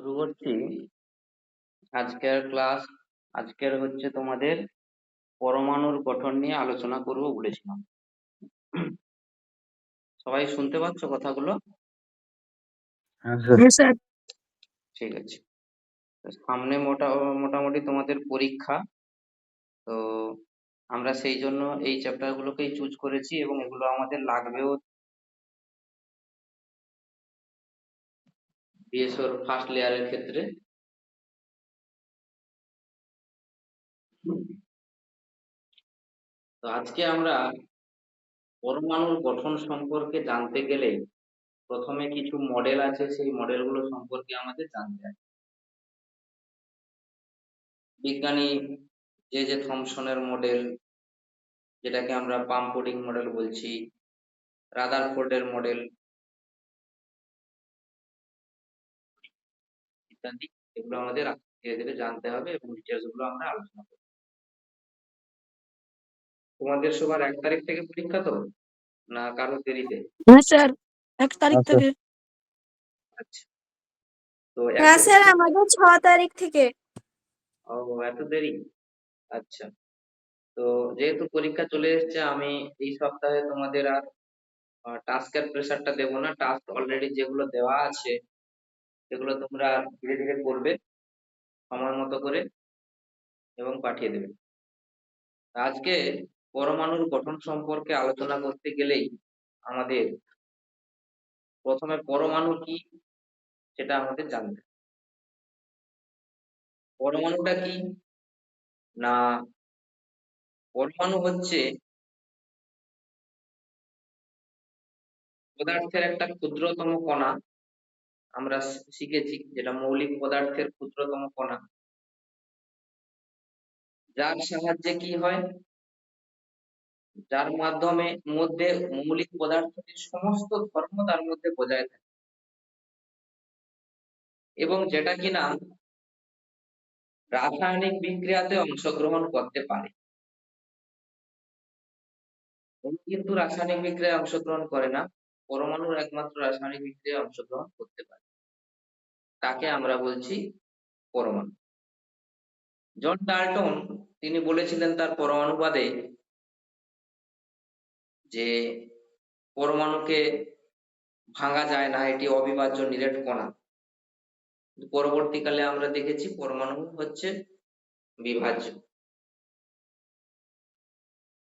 শুরু করছি আজকের ক্লাস। আজকের হচ্ছে তোমাদের পরমাণুর গঠন নিয়ে আলোচনা করব বলেছিলাম। সবাই শুনতে পাচ্ছ কথাগুলো? হ্যাঁ স্যার। হ্যাঁ স্যার। ঠিক আছে। তো সামনে মোটামুটি তোমাদের পরীক্ষা। তো আমরা সেই জন্য এই চ্যাপ্টার গুলোকেই চুজ করেছি এবং এগুলো আমাদের লাগবেও বিএসওর ফার্স্ট লেয়ারের ক্ষেত্রে। তো আজকে আমরা পরমাণুর গঠন সম্পর্কে জানতে গেলে প্রথমে কিছু মডেল আছে, সেই মডেলগুলো সম্পর্কে আমাদের জানতে হবে। বিজ্ঞানী যে থমসনের মডেল, যেটাকে আমরা পাম্পোডিং মডেল বলছি, রাদারফোর্ডের মডেল ইত্যাদি, এগুলো আমাদের ধীরে ধীরে জানতে হবে এবং ডিটেলস গুলো আমরা আলোচনা করব। তোমাদের সবার 1 তারিখ থেকে পরীক্ষা, তো না কারো দেরিতে? হ্যাঁ স্যার, 1 তারিখ আচ্ছা। থেকে। আচ্ছা, তো হ্যাঁ স্যার, আমাদের 6 তারিখ থেকে। ও, এত দেরি। আচ্ছা, তো যেহেতু পরীক্ষা চলে এসেছে, আমি এই সপ্তাহে তোমাদের আর টাস্কের প্রেসারটা দেবো না। টাস্ক অলরেডি যেগুলো দেওয়া আছে সেগুলো তোমরা ধীরে ধীরে করবে সময় মতো করে এবং পাঠিয়ে দেবে। আজকে পরমাণুর গঠন সম্পর্কে আলোচনা করতে গেলেই আমাদের প্রথমে পরমাণু কি সেটা আমাদের জানতে হবে। পরমাণুটা কি না, পরমাণু হচ্ছে পদার্থের একটা ক্ষুদ্রতম কণা। আমরা শিখেছি যেটা মৌলিক পদার্থের ক্ষুদ্রতম কণা, যার সাহায্যে কি হয়, যার মাধ্যমে মধ্যে মৌলিক পদার্থের সমস্ত ধর্ম তার মধ্যে বজায় থাকে এবং যেটা কিনা রাসায়নিক বিক্রিয়াতে অংশগ্রহণ করতে পারে। অণু কিন্তু রাসায়নিক বিক্রিয়ায় অংশগ্রহণ করে না, পরমাণুর একমাত্র রাসায়নিক বিক্রিয়ায় অংশগ্রহণ করতে পারে, তাকে আমরা বলছি পরমাণু। জন ডাল্টন তিনি বলেছিলেন তার পরমাণুবাদে যে পরমাণুকে ভাঙা যায় না, এটি অবিভাজ্য নিরেট কণা। পরবর্তীকালে আমরা দেখেছি পরমাণু হচ্ছে বিভাজ্য।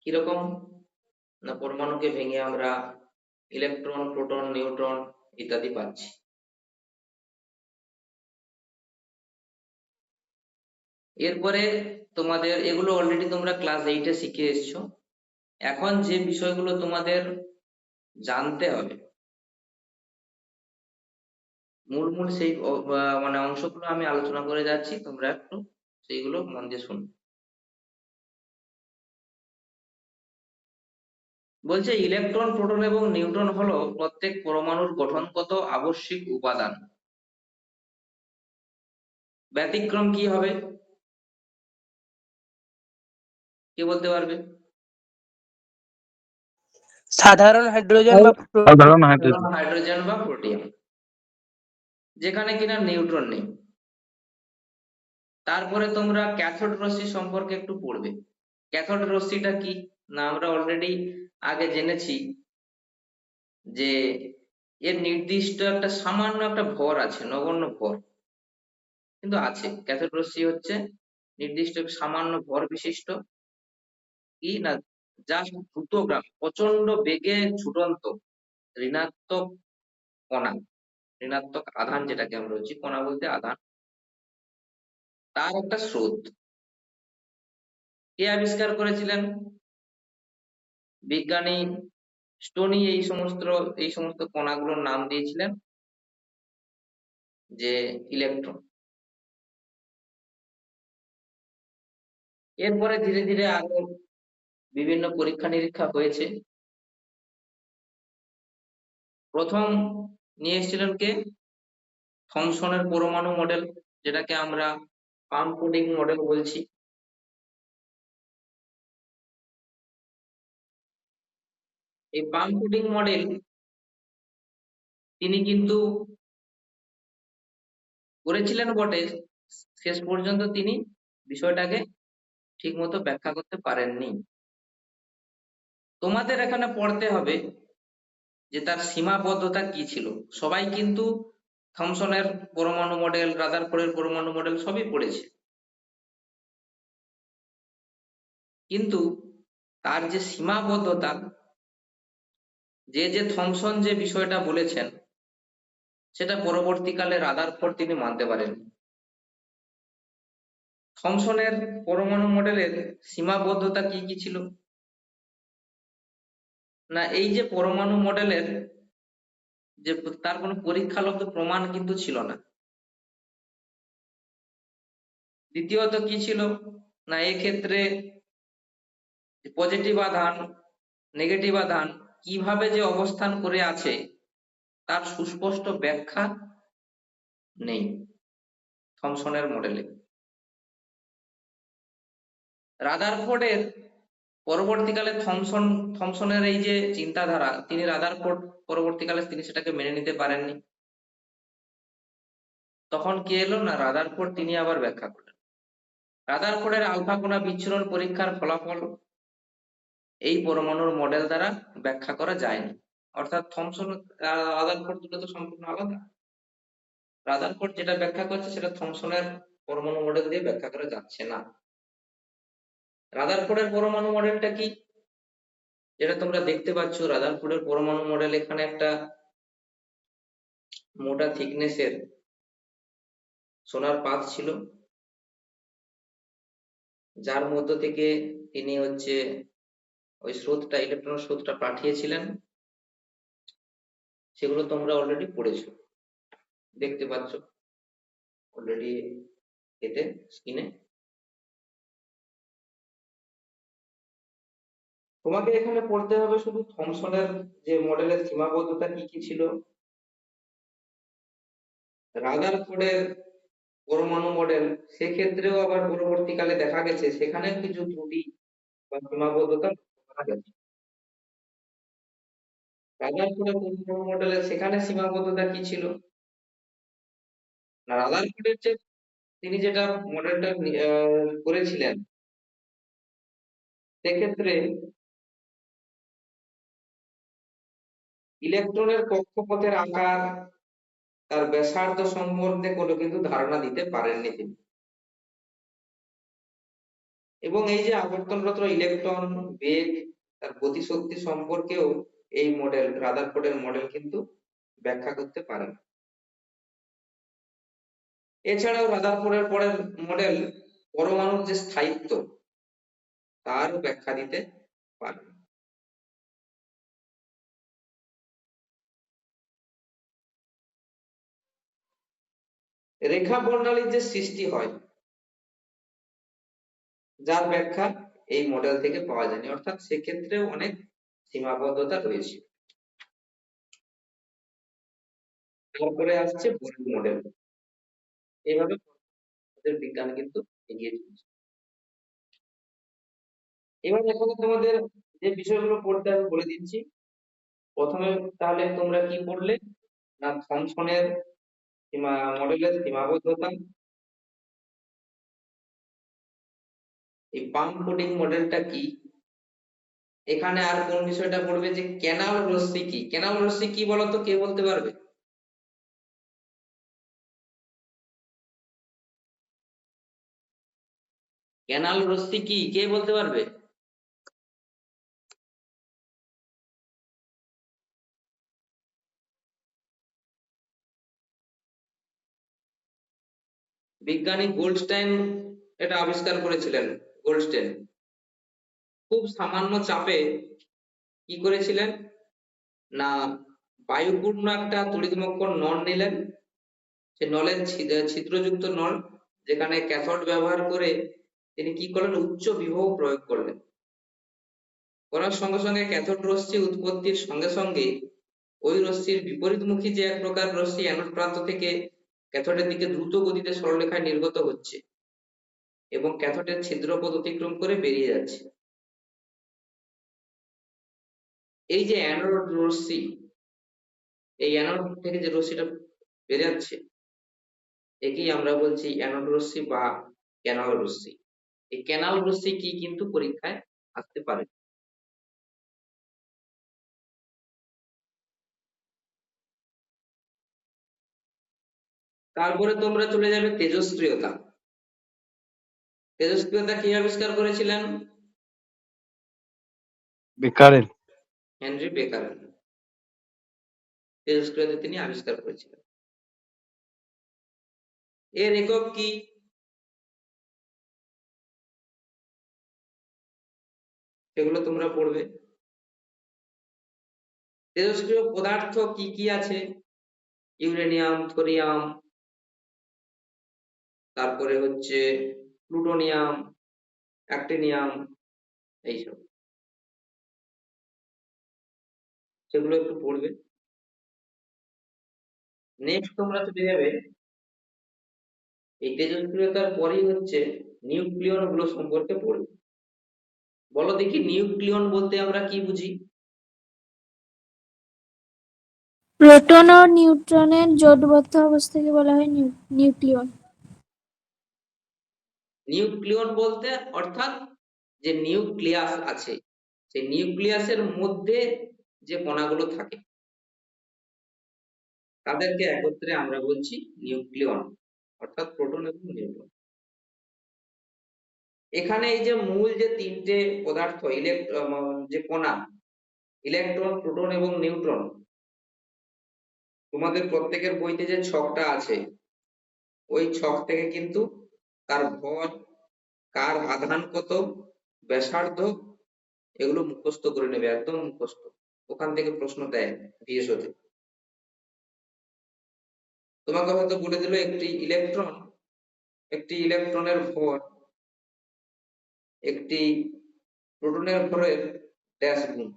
কিরকম না, পরমাণুকে ভেঙে আমরা ইলেকট্রন, প্রোটন, নিউট্রন ইত্যাদি পাচ্ছি। এরপরে তোমাদের এগুলো অলরেডি তোমরা ক্লাস 8-এ শিখে এসছো। এখন যে বিষয়গুলো তোমাদের জানতে হবে, মূল সেই মানে অংশগুলো আমি আলোচনা করে যাচ্ছি, তোমরা একটু সেইগুলো মন দিয়ে শুনো। বলছে ইলেকট্রন, প্রোটন এবং নিউট্রন হলো প্রত্যেক পরমাণুর গঠনগত আবশ্যিক উপাদান। ব্যতিক্রম কি হবে, কে বলতে পারবে? সাধারণ হাইড্রোজেন বা সাধারণ হাইড্রোজেন। হাইড্রোজেন বা প্রোটিয়াম, যেখানে কিনা নিউট্রন নেই। তারপরে তোমরা ক্যাথোড রশ্মি সম্পর্কে একটু পড়বে। ক্যাথোড রশ্মিটা কি না, আমরা অলরেডি আগে জেনেছি যে এর নির্দিষ্ট একটা সামান্য একটা ভর আছে, নগণ্য ভর কিন্তু আছে। ক্যাথোড রশ্মি হচ্ছে নির্দিষ্ট সামান্য ভর বিশিষ্ট কি না, যা দ্রুতগামী, প্রচন্ড বেগে ছুটন্ত ঋণাত্মক কণা, ঋণাত্মক আধান, যেটাকে আমরা বলছি, কণা বলতে আধান, তার একটা স্রোত। কে আবিষ্কার করেছিলেন? বিজ্ঞানী স্টোনি এই সমস্ত কণাগুলোর নাম দিয়েছিলেন যে ইলেকট্রন। এরপরে ধীরে ধীরে আরো বিভিন্ন পরীক্ষা নিরীক্ষা হয়েছে। প্রথম নিয়ে এসেছিলেন কে? থমসনের পরমাণু মডেল, যেটাকে আমরা পাম্পোডিং মডেল বলছি। এই পাম্পোডিং মডেল তিনি কিন্তু করেছিলেন বটে, শেষ পর্যন্ত তিনি বিষয়টাকে ঠিক মতো ব্যাখ্যা করতে পারেননি। তোমাদের এখানে পড়তে হবে যে তার সীমাবদ্ধতা কি ছিল। সবাই কিন্তু থমসনের পরমাণু মডেল, রাদারফোর্ডের পরমাণু মডেল সবই পড়েছে, কিন্তু তার যে সীমাবদ্ধতা, যে থমসন যে বিষয়টা বলেছেন সেটা পরবর্তীকালে রাদারফোর্ড তিনি মানতে পারেন। থমসনের পরমাণু মডেলের সীমাবদ্ধতা কি কি ছিল না, এই যে পরমাণু মডেলের যে তার কোনো পরীক্ষালব্ধ প্রমাণ কিন্তু ছিল না। দ্বিতীয়ত কি ছিল না, এক্ষেত্রে পজিটিভ আধান, নেগেটিভ আধান কিভাবে যে অবস্থান করে আছে তার সুস্পষ্ট ব্যাখ্যা নেই থমসনের মডেলে। রাদারফোর্ডের পরবর্তীকালে থমসনের এই যে চিন্তাধারা, তিনি রাদারফোর্ড পরবর্তীকালে তিনি সেটাকে মেনে নিতে পারেননি। তখন কি এলো না, রাদারফোর্ড তিনি আবার ব্যাখ্যা করলেন। রাদারফোর্ডের আলফা কণা বিচ্ছুরণ পরীক্ষার ফলাফল এই পরমাণুর মডেল দ্বারা ব্যাখ্যা করা যায়নি। অর্থাৎ থমসন রাদারফোর্ড দুটো তো সম্পূর্ণ আলাদা। রাদারফোর্ড যেটা ব্যাখ্যা করছে সেটা থমসনের পরমাণু মডেল দিয়ে ব্যাখ্যা করা যাচ্ছে না। রাদারফোর্ডের পরমাণু মডেলটা কি, যেটা তোমরা দেখতে পাচ্ছ, রাদারফোর্ডের পরমাণু মডেল এখানে একটা মোটা থিকনেসের সোনার পাত ছিল, যার মধ্য থেকে তিনি ওই স্রোতটা, ইলেকট্রন স্রোতটা পাঠিয়েছিলেন। সেগুলো তোমরা অলরেডি পড়েছো, দেখতে পাচ্ছ অলরেডি এতে স্ক্রিনে। তোমাকে এখানে পড়তে হবে শুধু থমসনের যে মডেলের সীমাবদ্ধতা কি কি ছিল, রাদারফোর্ডের পরমাণু মডেল সেক্ষেত্রেও আবার পরবর্তীকালে দেখা গেছে সেখানে কিছু ত্রুটি বা সীমাবদ্ধতা দেখা গেছে। রাদারফোর্ডের পরমাণু মডেলের সেখানে সীমাবদ্ধতা কি ছিল না, রাদারফোর্ডের যে তিনি যেটা মডেলটা করেছিলেন সেক্ষেত্রে ইলেকট্রনের কক্ষপথের আকার, তার ব্যাসার্ধ সম্বন্ধে কোনো কিন্তু ধারণা দিতে পারেননি তিনি। এবং এই যে আবর্তনরত ইলেকট্রন বেগ, তার গতিশক্তি সম্পর্কেও এই মডেল, রাদারফোর্ডের মডেল কিন্তু ব্যাখ্যা করতে পারেন। এছাড়াও রাদারফোর্ডের পরের মডেল পরমাণুর যে স্থায়িত্ব তার ব্যাখ্যা দিতে পারেন। রেখা বর্ণালীর যে সৃষ্টি হয়, যার ব্যাখ্যা এই মডেল থেকে পাওয়া যায়নি, অর্থাৎ সেক্ষেত্রেও অনেক সীমাবদ্ধতা রয়েছে। তারপরে আসছে বোরের মডেল। এইভাবে বিজ্ঞান কিন্তু এগিয়ে চলছে। এবার দেখো তোমাদের যে বিষয়গুলো পড়তে আমি বলে দিচ্ছি। প্রথমে তাহলে তোমরা কি পড়লে না, থমসনের মডেলের সীমাবদ্ধতা, এই পাম্প কোটিং মডেলটা কি, এখানে আর কোন বিষয়টা পড়বে যে ক্যানাল রশ্মি কি। ক্যানাল রশ্মি কি বলতো, কে বলতে পারবে? ক্যানাল রশ্মি কি, কে বলতে পারবে? বিজ্ঞানী গোল্ডস্টাইন এটা আবিষ্কার করেছিলেন। গোল্ডস্টাইন খুব সামান্য চাপে কি করেছিলেন না, বায়ুপূর্ণ একটা তড়িৎমক্ষণ নল নিলেন। সে নলের ছিদ্রযুক্ত নল, যেখানে ক্যাথোড ব্যবহার করে তিনি কি করলেন, উচ্চ বিভব প্রয়োগ করলেন। করার সঙ্গে সঙ্গে ক্যাথোড রশ্মি উৎপত্তির সঙ্গে সঙ্গে ওই রশ্মির বিপরীতমুখী যে এক প্রকার রশ্মি অ্যানোড প্রান্ত থেকে ক্যাথোডের দিকে দ্রুত গতিতে সরলরেখায় নির্গত হচ্ছে এবং ক্যাথোডের ছিদ্রপথ অতিক্রম করে বেরিয়ে যাচ্ছে। এই যে অ্যানোড রশ্মি, এই অ্যানোড থেকে যে রশ্মিটা বের যাচ্ছে, একেই আমরা বলছি অ্যানোড রশ্মি বা ক্যানাল রশ্মি। এই ক্যানাল রশ্মি কি কিন্তু পরীক্ষায় আসতে পারে। তারপরে তোমরা চলে যাবে তেজস্ক্রিয়তা। তেজস্ক্রিয়তা কে আবিষ্কার করেছিলেন? বেকারেল। হেনরি বেকারেল তেজস্ক্রিয়তা তিনি আবিষ্কার করেছিলেন। এর একক কি? সেগুলো তোমরা পড়বে। তেজস্ক্রিয় পদার্থ কি কি আছে? ইউরেনিয়াম, থোরিয়াম, তারপরে হচ্ছে প্লুটোনিয়াম, অ্যাক্টিনিয়াম, এইসব, সেগুলো একটু পড়বে। নেক্সট তোমরা চলে যাবে, এই তেজস্ক্রিয়তার পরেই হচ্ছে নিউক্লিয়ন গুলো সম্পর্কে পড়বে। বলো দেখি নিউক্লিয়ন বলতে আমরা কি বুঝি? প্রোটন ও নিউট্রনের জোটবদ্ধ অবস্থাকে বলা হয় নিউক্লিয়ন। নিউক্লিয়ন বলতে অর্থাৎ যে নিউক্লিয়াস আছে, সেই নিউক্লিয়াসের মধ্যে যে কণাগুলো থাকে তাদেরকে একত্রে আমরা বলছি নিউক্লিয়ন, অর্থাৎ প্রোটন এবং নিউট্রন। এখানে এই যে মূল যে তিনটে পদার্থ যে কণা, ইলেকট্রন, প্রোটন এবং নিউট্রন, তোমাদের প্রত্যেকের বইতে যে ছকটা আছে ওই ছক থেকে কিন্তু কার ভর, কার আধান কত, ব্যাসার্ধ, এগুলো মুখস্থ করে নেবে, একদম মুখস্থ। ওখান থেকে প্রশ্ন দেয় বিএসওতে। তোমাকে হয়তো বলে দিল একটি ইলেকট্রনের ভর একটি প্রোটনের ভরের ড্যাশ গুণ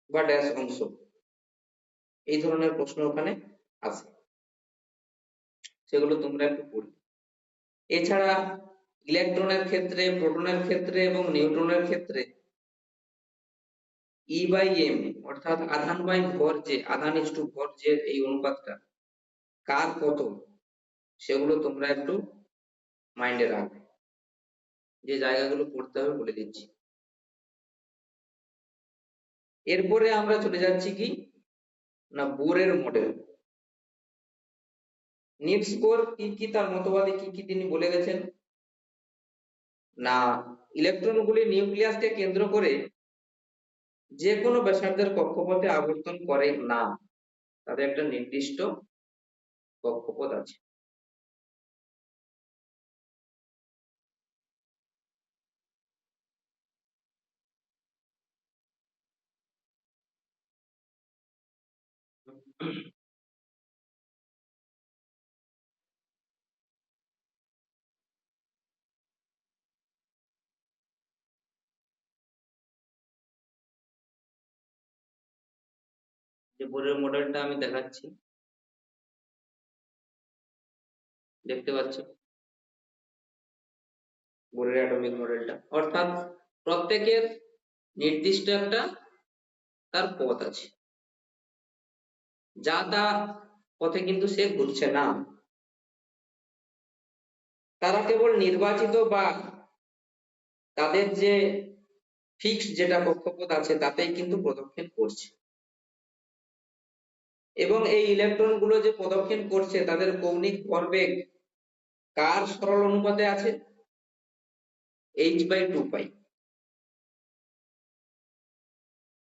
বা ড্যাশ অংশ, এই ধরনের প্রশ্ন ওখানে আছে, সেগুলো তোমরা একটু পড়বে। এছাড়া ইলেকট্রনের ক্ষেত্রে, প্রোটনের ক্ষেত্রে এবং নিউট্রনের ক্ষেত্রে E/m অর্থাৎ আধান বাই ভর, যে আধান ইস্টু ভর, যে এই অনুপাতটা কার কত, সেগুলো তোমরা একটু মাইন্ডে রাখবে। যে জায়গাগুলো পড়তে হবে বলে দিচ্ছি। এরপরে আমরা চলে যাচ্ছি কি না, বোরের মডেল। নিলস বোর কি কি, তার মতবাদে কি কি তিনি বলে গেছেন না, ইলেকট্রনগুলি নিউক্লিয়াসকে কেন্দ্র করে যে কোনো ব্যাসার্ধের কক্ষপথে আবর্তন করে না, তাদের একটা নির্দিষ্ট কক্ষপথ আছে। যে বোরের মডেলটা আমি দেখাচ্ছি, দেখতে পাচ্ছ বোরের অ্যাটমিক মডেলটা, অর্থাৎ প্রত্যেকের নির্দিষ্ট একটা তার পথ আছে, যা তা পথে কিন্তু সে ঘুরছে না, তারা কেবল নির্বাচিত বা তাদের যে ফিক্সড যেটা কক্ষপথ আছে তাতেই কিন্তু প্রদক্ষিণ করছে। এবং এই ইলেকট্রন গুলো যে প্রদক্ষিণ করছে তাদের কৌণিক ভরবেগ কার সরল অনুপাতে আছে? h/2π।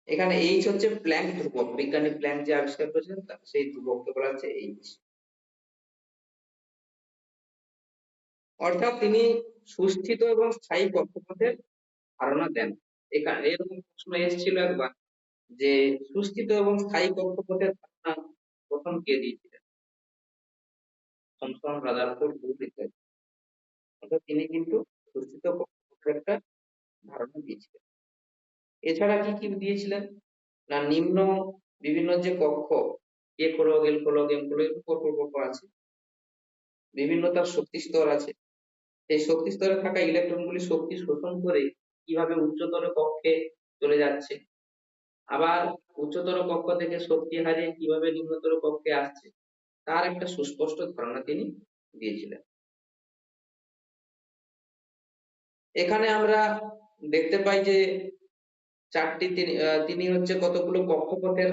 এখানে h হচ্ছে প্ল্যাঙ্ক ধ্রুবক, বিজ্ঞানী প্ল্যাঙ্ক যে আবিষ্কার করেছেন সেই ধ্রুবককে বলা হচ্ছে h। অর্থাৎ তিনি সুস্থিত এবং স্থায়ী কক্ষপথের ধারণা দেন। এখানে এরকম প্রশ্ন এসেছিল একবার যে সুস্থিত এবং স্থায়ী কক্ষপথের ধারণা প্রথম কে দিয়েছিলেন? থমসন, রাদারফোর্ড, বোর ইত্যাদি। অর্থাৎ তিনি কিন্তু সুস্থিত কক্ষপথের একটা ধারণা দিয়েছিলেন। এছাড়া কি কি দিয়েছিলেন না, নিম্ন বিভিন্ন যে কক্ষ, এ খোলক, এল খোলক, এম খোলক, পরপর আছে, বিভিন্ন তার শক্তি স্তর আছে, সেই শক্তি স্তরে থাকা ইলেকট্রনগুলি শক্তি শোষণ করে কিভাবে উচ্চতর কক্ষে চলে যাচ্ছে, আবার উচ্চতর কক্ষ থেকে শক্তি হারিয়ে কিভাবে নিম্নতর কক্ষে আসছে, তার একটা সুস্পষ্ট ধারণা তিনি দিয়েছিলেন। এখানে আমরা দেখতে পাই যে তিনি হচ্ছে কতগুলো কক্ষপথের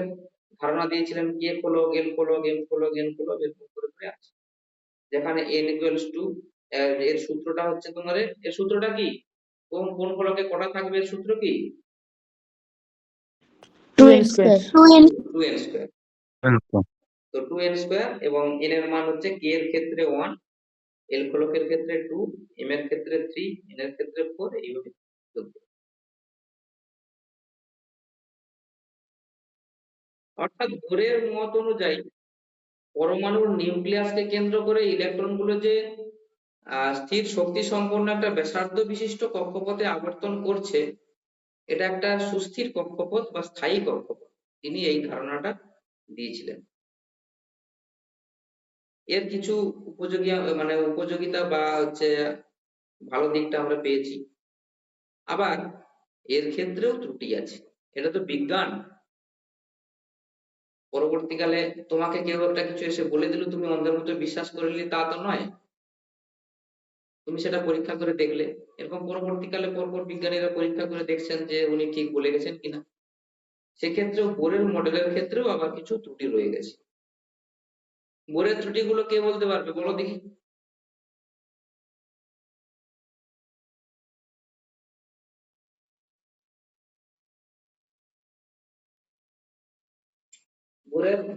ধারণা দিয়েছিলেন, কে খোলক, এল খোলক, এম খোলক, এন খোলক, এরকম করে করে আছে। যেখানে n ইকুয়ালস টু এর সূত্রটা হচ্ছে তোমার এর সূত্রটা কি, কোন কোন খোলকে কটা থাকবে, এর সূত্র কি 2n স্কয়ার 2n স্কয়ার। তো 2n স্কয়ার এবং n এর মান হচ্ছে k এর ক্ষেত্রে 1, এল খোলকের ক্ষেত্রে 2, এম এর ক্ষেত্রে 3, n এর ক্ষেত্রে 4, এইভাবে চলবে। অর্থাৎ বোরের মত অনুযায়ী পরমাণুর নিউক্লিয়াসকে কেন্দ্র করে ইলেকট্রনগুলো যে স্থির শক্তি সম্পন্ন একটা ব্যাসার্ধ বিশিষ্ট কক্ষপথে আবর্তন করছে, এটা একটা সুস্থির কক্ষপথ বা স্থায়ী কক্ষপথ, তিনি এই ধারণাটা দিয়েছিলেন। এর কিছু উপযোগী মানে উপযোগিতা বা হচ্ছে ভালো দিকটা আমরা পেয়েছি, আবার এর ক্ষেত্রেও ত্রুটি আছে। এটা তো বিজ্ঞান, পরবর্তীকালে তোমাকে কেউ একটা কিছু এসে বলে দিল, তুমি অন্ধের মতো বিশ্বাস করে নিলে তা তো নয়, তুমি সেটা পরীক্ষা করে দেখলে। এরকম পরবর্তীকালে পরপর বিজ্ঞানীরা পরীক্ষা করে দেখছেন যে উনি ঠিক বলে গেছেন কিনা। সেক্ষেত্রেও বোরের মডেলের ক্ষেত্রেও আবার কিছু ত্রুটি রয়ে গেছে। বোরের ত্রুটিগুলো কে বলতে পারবে, বলো দেখি।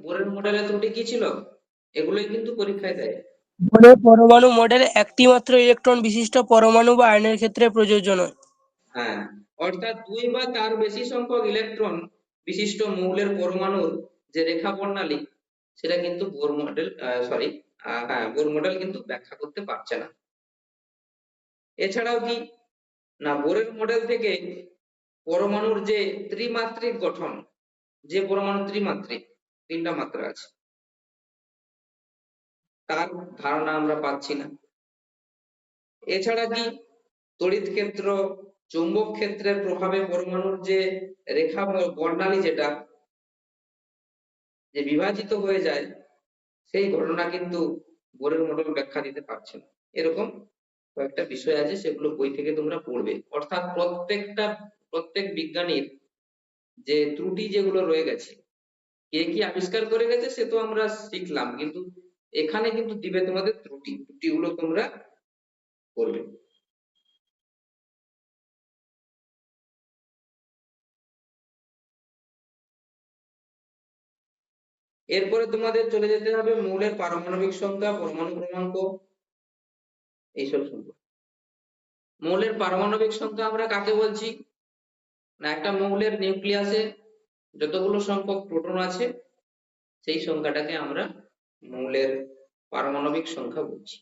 বোরের মডেলের ত্রুটি কি ছিল, এগুলোই কিন্তু পরীক্ষায় দেয়। বোরের পরমাণু মডেল একটি মাত্র ইলেকট্রন বিশিষ্ট পরমাণু বা আয়নের ক্ষেত্রে প্রযোজ্য নয়। হ্যাঁ, অর্থাৎ দুই বা তার বেশি সংখ্যক ইলেকট্রন বিশিষ্ট মৌলের পরমাণুর যে রেখা বর্ণালী, সেটা কিন্তু বোর মডেল বোর মডেল কিন্তু ব্যাখ্যা করতে পারছে না। এছাড়াও কি না, বোরের মডেল থেকে পরমাণুর যে ত্রিমাত্রিক গঠন, যে পরমাণু ত্রিমাত্রিক, তিনটা মাত্রা আছে, তার ধারণা আমরা পাচ্ছি না। এছাড়া কি তড়িৎ ক্ষেত্র, চৌম্বক ক্ষেত্রের প্রভাবে পরমাণুর যে রেখা বর্ণালী যেটা যে বিভাজিত হয়ে যায়, সেই ঘটনা কিন্তু বোরের মডেল ব্যাখ্যা দিতে পারছে না। এরকম কয়েকটা বিষয় আছে, সেগুলো বই থেকে তোমরা পড়বে। অর্থাৎ প্রত্যেক বিজ্ঞানীর যে ত্রুটি যেগুলো রয়ে গেছে, কে কি আবিষ্কার করে গেছে সে তো আমরা শিখলাম, কিন্তু এখানে কিন্তু দিবে তোমাদের ত্রুটিগুলো তোমরা করবে। এরপরে তোমাদের চলে যেতে হবে মৌলের পারমাণবিক সংখ্যা, পরমাণু ক্রমাঙ্ক, এইসব সম্পর্কে। মৌলের পারমাণবিক সংখ্যা আমরা কাকে বলছি না, একটা মৌলের নিউক্লিয়াসে যতগুলো সংখ্যক প্রোটন আছে সেই সংখ্যাটাকে আমরা মৌলের পারমাণবিক সংখ্যা বলছি।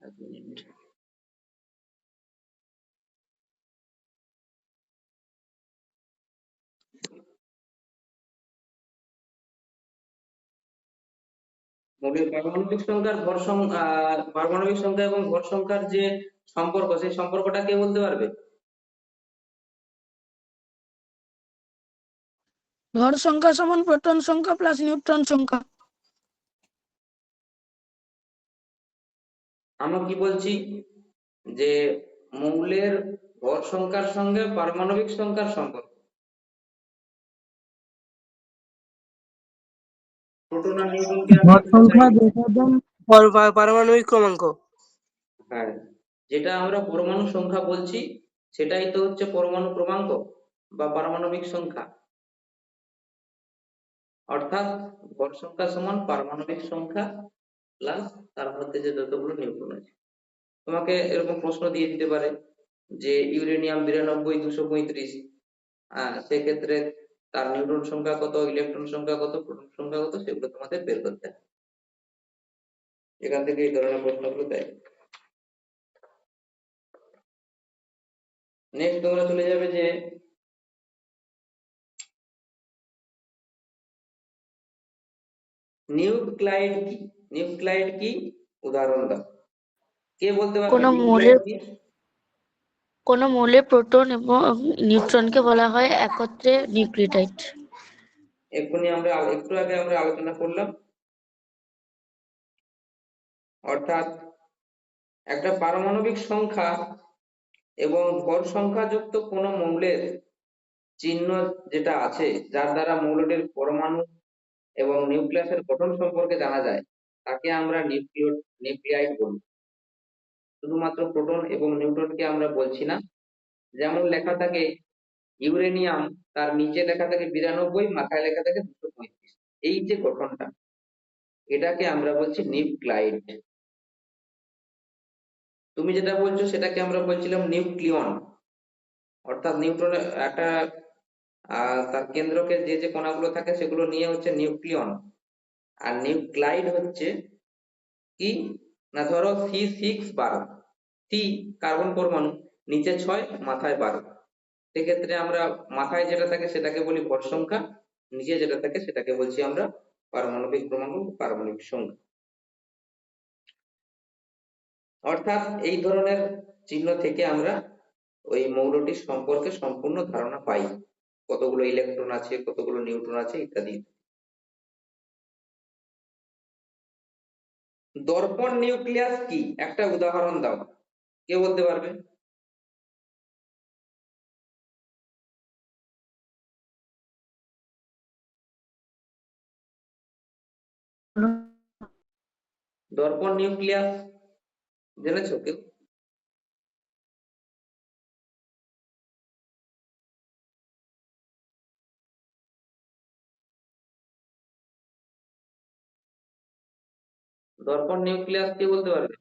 এক মিনিট। মৌলের পারমাণবিক সংখ্যা এবং ভর সংখ্যার যে সম্পর্ক, সেই সম্পর্কটা কে বলতে পারবে? ভর সংখ্যা সমান প্রোটন সংখ্যা প্লাস নিউট্রন সংখ্যা। আমরা কি বলছি যে মৌলের ভর সংখ্যার সঙ্গে পারমাণবিক সংখ্যার সম্পর্ক, প্রোটন আর নিউট্রনকে আমরা ভর সংখ্যা পারমাণবিক ক্রমাঙ্ক। হ্যাঁ, যেটা আমরা পরমাণু সংখ্যা বলছি সেটাই তো হচ্ছে পরমাণু ক্রমাঙ্ক বা পারমাণবিক সংখ্যা। অর্থাৎ ভর সংখ্যা সমান পারমাণবিক সংখ্যা প্লাস তার মধ্যে যে যতগুলো নিউট্রন আছে। তোমাকে এরকম প্রশ্ন দিয়ে দিতে পারে যে ইউরেনিয়াম 92-235, সেক্ষেত্রে তার নিউট্রন সংখ্যা কত, ইলেকট্রন সংখ্যা কত, প্রোটন সংখ্যা কত, সেগুলো তোমাদের বের করতে হবে। এখান থেকে এই ধরনের প্রশ্নগুলো দেয়। নেক্সট তোমরা চলে যাবে যে নিউক্লাইড কি। নিউক্লাইড কি উদাহরণ দাও। কে বলতে পারবে কোনো নিউক্লাইড মৌলের কি? কোনো মৌলের প্রোটন এবং নিউট্রনকে বলা হয় একত্রে নিউক্লিওটাইড। এক্ষুনি আমরা একটু আগে আমরা আলোচনা করলাম, অর্থাৎ একটা পারমাণবিক সংখ্যা এবং ভর সংখ্যাযুক্ত কোনো মৌলের চিহ্ন যেটা আছে, যার দ্বারা মৌলটির পরমাণু এবং নিউক্লিয়াসের গঠন সম্পর্কে জানা যায়, তাকে আমরা নিউক্লিয়াইড বলি। শুধুমাত্র প্রোটন এবং নিউট্রনকে আমরা বলছি না। যেমন লেখা থাকে ইউরেনিয়াম, তার নিচে লেখা থাকে 92, মাথায় লেখা থাকে 235। এই যে গঠনটা, এটাকে আমরা বলছি নিউক্লাইড। তুমি যেটা বলছো সেটাকে আমরা বলছিলাম নিউক্লিয়ন। অর্থাৎ নিউট্রনের একটা তার কেন্দ্রকে যে যে কণাগুলো থাকে সেগুলো নিয়ে হচ্ছে নিউক্লিয়ন। আর নিউক্লাইড হচ্ছে কি না, ধরো C6 সি কার্বন পরমাণু, নিচে 6, মাথায় 12। সেক্ষেত্রে আমরা মাথায় যেটা থাকে সেটাকে বলি ভর সংখ্যা, নিচে যেটা থাকে সেটাকে বলছি আমরা পারমাণবিক ক্রমাঙ্ক, পারমাণবিক সংখ্যা। অর্থাৎ এই ধরনের চিহ্ন থেকে আমরা ওই মৌলটির সম্পর্কে সম্পূর্ণ ধারণা পাই, কতগুলো ইলেকট্রন আছে, কতগুলো নিউট্রন আছে ইত্যাদি। দর্পণ নিউক্লিয়াস কি, একটা উদাহরণ দাও, কে বলতে পারবে? দর্পণ নিউক্লিয়াস জেনেছো কেউ? দর্পণ নিউক্লিয়াস কে বলতে পারবে?